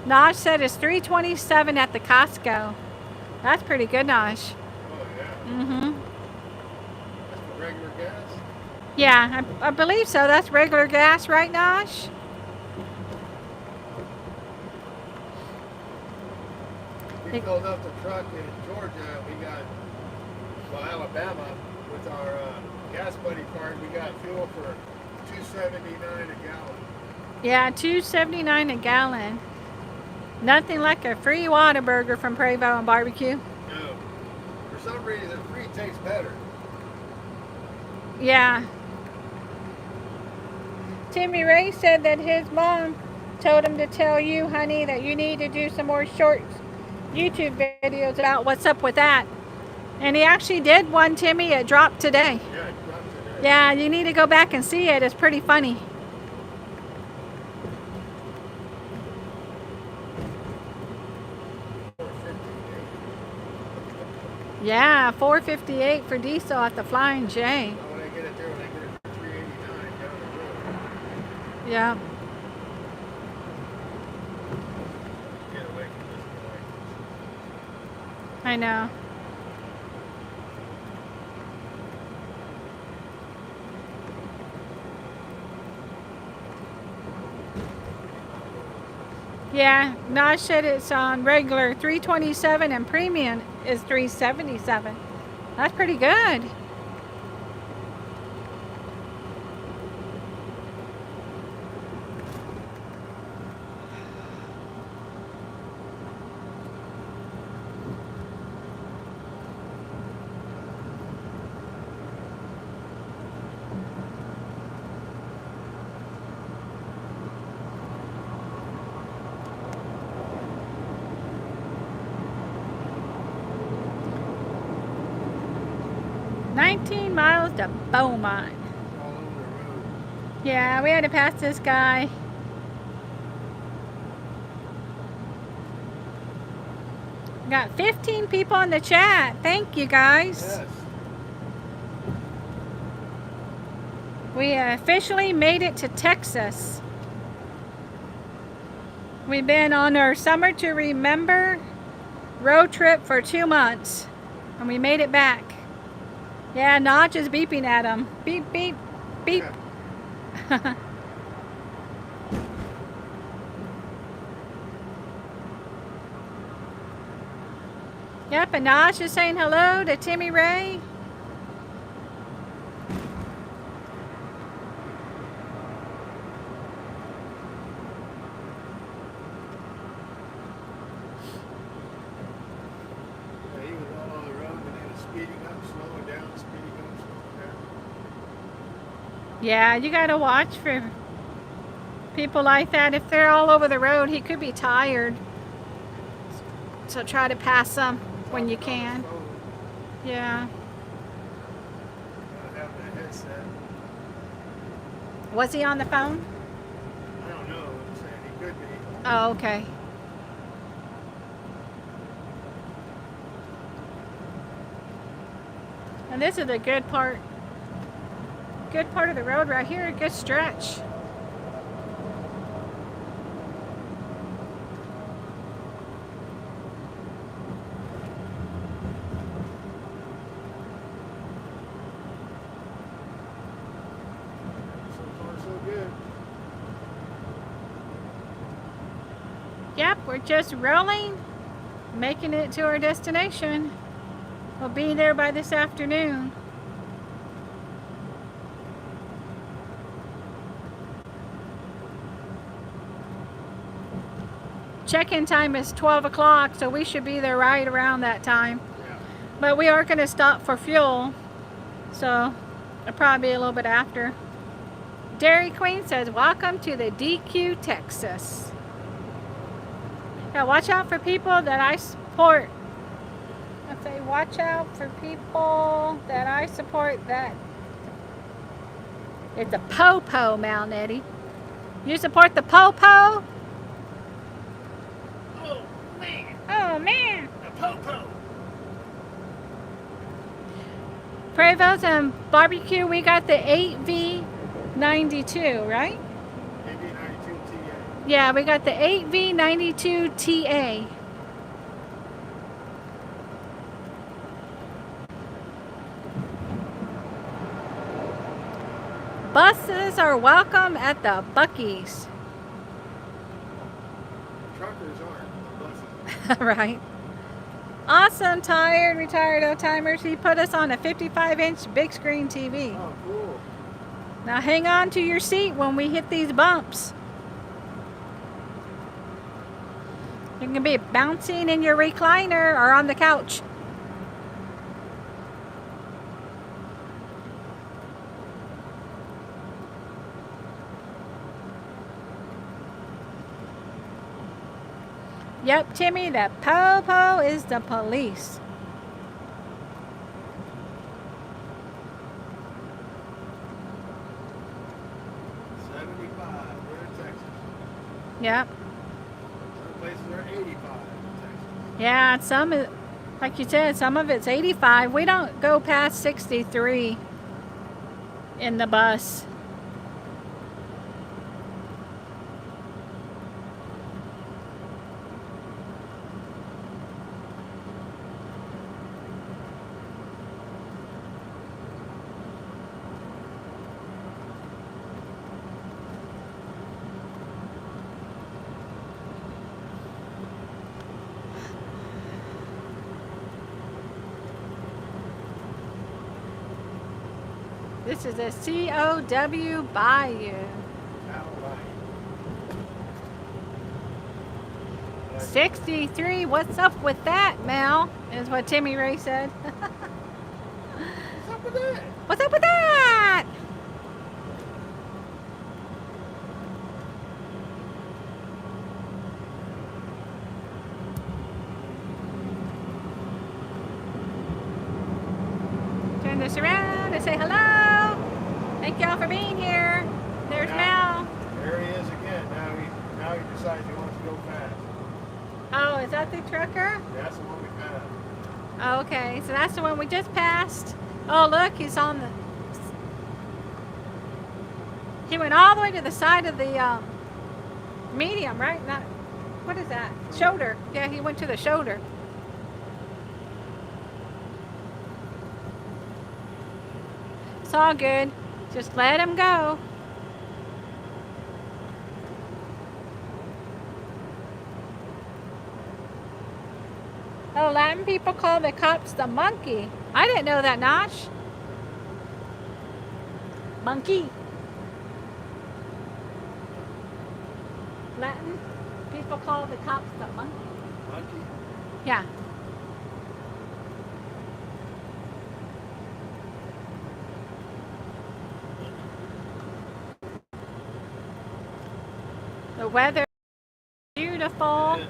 Naj said it's $3.27 at the Costco. That's pretty good, Naj. Oh, yeah. Mm-hmm. That's for regular gas? Yeah, I believe so. That's regular gas, right, Naj? We filled up the truck in Georgia. We got, well, Alabama, with our gas buddy card, we got fuel for $2.79 a gallon. Yeah, $2.79 a gallon. Nothing like a free Whataburger from Prevo and Barbecue. No. For some reason, free tastes better. Yeah. Timmy Ray said that his mom told him to tell you, honey, that you need to do some more short YouTube videos about what's up with that. And he actually did one, Timmy. It dropped today. Yeah, it dropped today. Yeah, you need to go back and see it. It's pretty funny. Yeah, $4.58 for diesel at the Flying J. When I get it there, when I get it for $3.89 down the road. Yeah. Get away from this boy. I know. Yeah, Naj said it's on regular $3.27 and premium is $3.77. That's pretty good. $19 miles to Beaumont. All over the road. Yeah, we had to pass this guy. Got 15 people in the chat. Thank you guys. Yes. We officially made it to Texas. We've been on our Summer to Remember road trip for 2 months, and we made it back. Yeah, Notch is beeping at him. Beep, beep, beep. Yep, and Notch is saying hello to Timmy Ray. Yeah, you gotta watch for people like that. If they're all over the road, he could be tired. So try to pass them when you can. Yeah. Was he on the phone? I don't know. I'm saying he could be. Oh, okay. And this is a good part. Good part of the road right here, a good stretch. So far, so good. Yep, we're just rolling, making it to our destination. We'll be there by this afternoon. Check-in time is 12 o'clock, so we should be there right around that time. Yeah. But we are going to stop for fuel, so it'll probably be a little bit after. Dairy Queen says, welcome to the DQ, Texas. Now watch out for people that I support. I say watch out for people that I support that. It's a po-po, Mount Eddie. You support the po-po? Oh man! A po-po. Prevost and barbecue, we got the 8V92, right? 8V92 TA. Yeah, we got the 8V92 TA. Buses are welcome at the Buc-ee's. Truckers aren't. Buses. Right. Awesome, tired, retired old-timers. He put us on a 55-inch big screen TV. Oh, cool. Now hang on to your seat when we hit these bumps. You can be bouncing in your recliner or on the couch. Yep, Timmy, the po-po is the police. Yep. Some places are 85 in Texas. Yeah, some, like you said, some of it's 85. We don't go past 63 in the bus. This is a COW Bayou. 63, what's up with that, Mel? Is what Timmy Ray said. What's up with that? What's up with that? Turn this around and say hello. Thank y'all for being here. There's Mel. There he is again. Now he decides he wants to go fast. Oh, is that the trucker? That's the one we passed. Oh, okay, so that's the one we just passed. Oh, look, he's on the... He went all the way to the side of the medium, right? Not, what is that? Shoulder. Yeah, he went to the shoulder. It's all good. Just let him go. Oh, Latin people call the cops the monkey. I didn't know that, Nosh. Monkey. Latin people call the cops the monkey. Monkey. Yeah. The weather is beautiful. Yeah.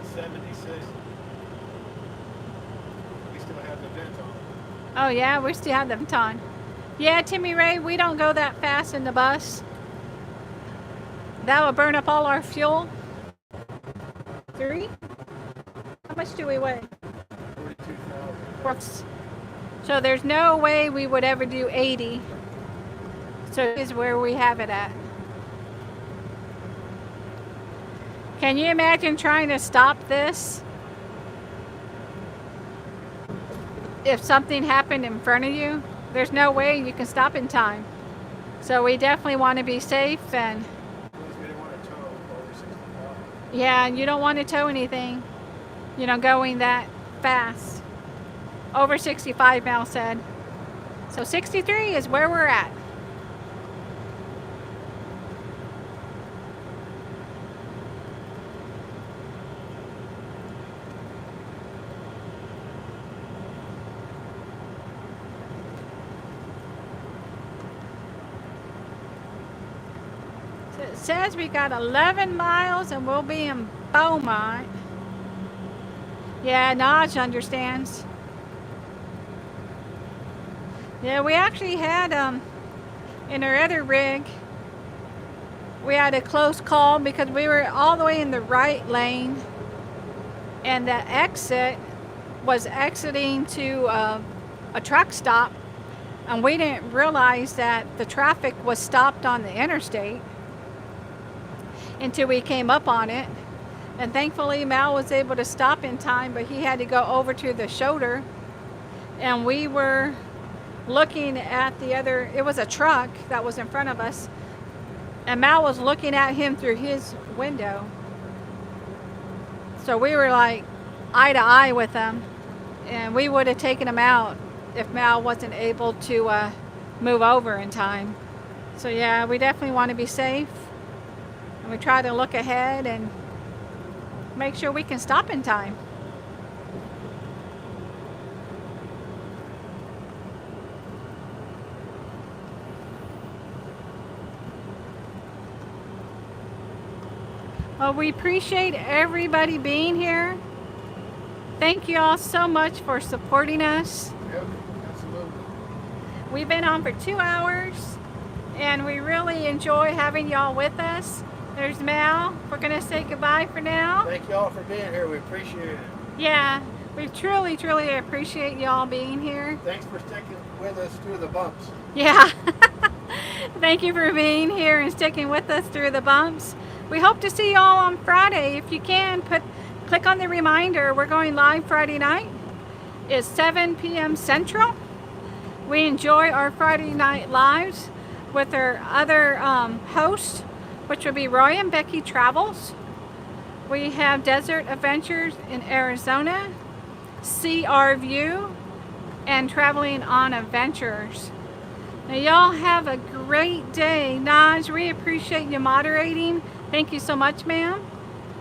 It's 76. We still have the vent on. Oh yeah, we still have them on. Yeah, Timmy Ray, we don't go that fast in the bus. That will burn up all our fuel. 3? How much do we weigh? 42,000. So there's no way we would ever do 80. So this is where we have it at. Can you imagine trying to stop this? If something happened in front of you, there's no way you can stop in time. So we definitely want to be safe, and We didn't want to tow over 65. yeah, and you don't want to tow anything, you know, going that fast. Over 65, Mel said. So 63 is where we're at. It says we got 11 miles and we'll be in Beaumont. Yeah, Naj understands. Yeah, we actually had in our other rig, we had a close call because we were all the way in the right lane, and the exit was exiting to a truck stop, and we didn't realize that the traffic was stopped on the interstate until we came up on it. And thankfully Mal was able to stop in time, but he had to go over to the shoulder, and we were looking at the other, it was a truck that was in front of us, and Mal was looking at him through his window. So we were like eye to eye with him, and we would have taken him out if Mal wasn't able to move over in time. So yeah, we definitely want to be safe, and we try to look ahead and make sure we can stop in time. Well, we appreciate everybody being here. Thank you all so much for supporting us. Yep, absolutely. We've been on for 2 hours, and we really enjoy having y'all with us. There's Mal. We're going to say goodbye for now. Thank y'all for being here. We appreciate it. Yeah, we truly, truly appreciate y'all being here. Thanks for sticking with us through the bumps. Yeah. Thank you for being here and sticking with us through the bumps. We hope to see y'all on Friday. If you can, click on the reminder. We're going live Friday night. It's 7 p.m. Central. We enjoy our Friday night lives with our other hosts, which will be Roy and Becky Travels. We have Desert Adventures in Arizona, CR View, and Traveling on Adventures. Now y'all have a great day. Naj, we appreciate you moderating. Thank you so much, ma'am.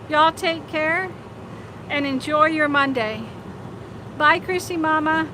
Y'all take care and enjoy your Monday. Bye, Chrissy Mama.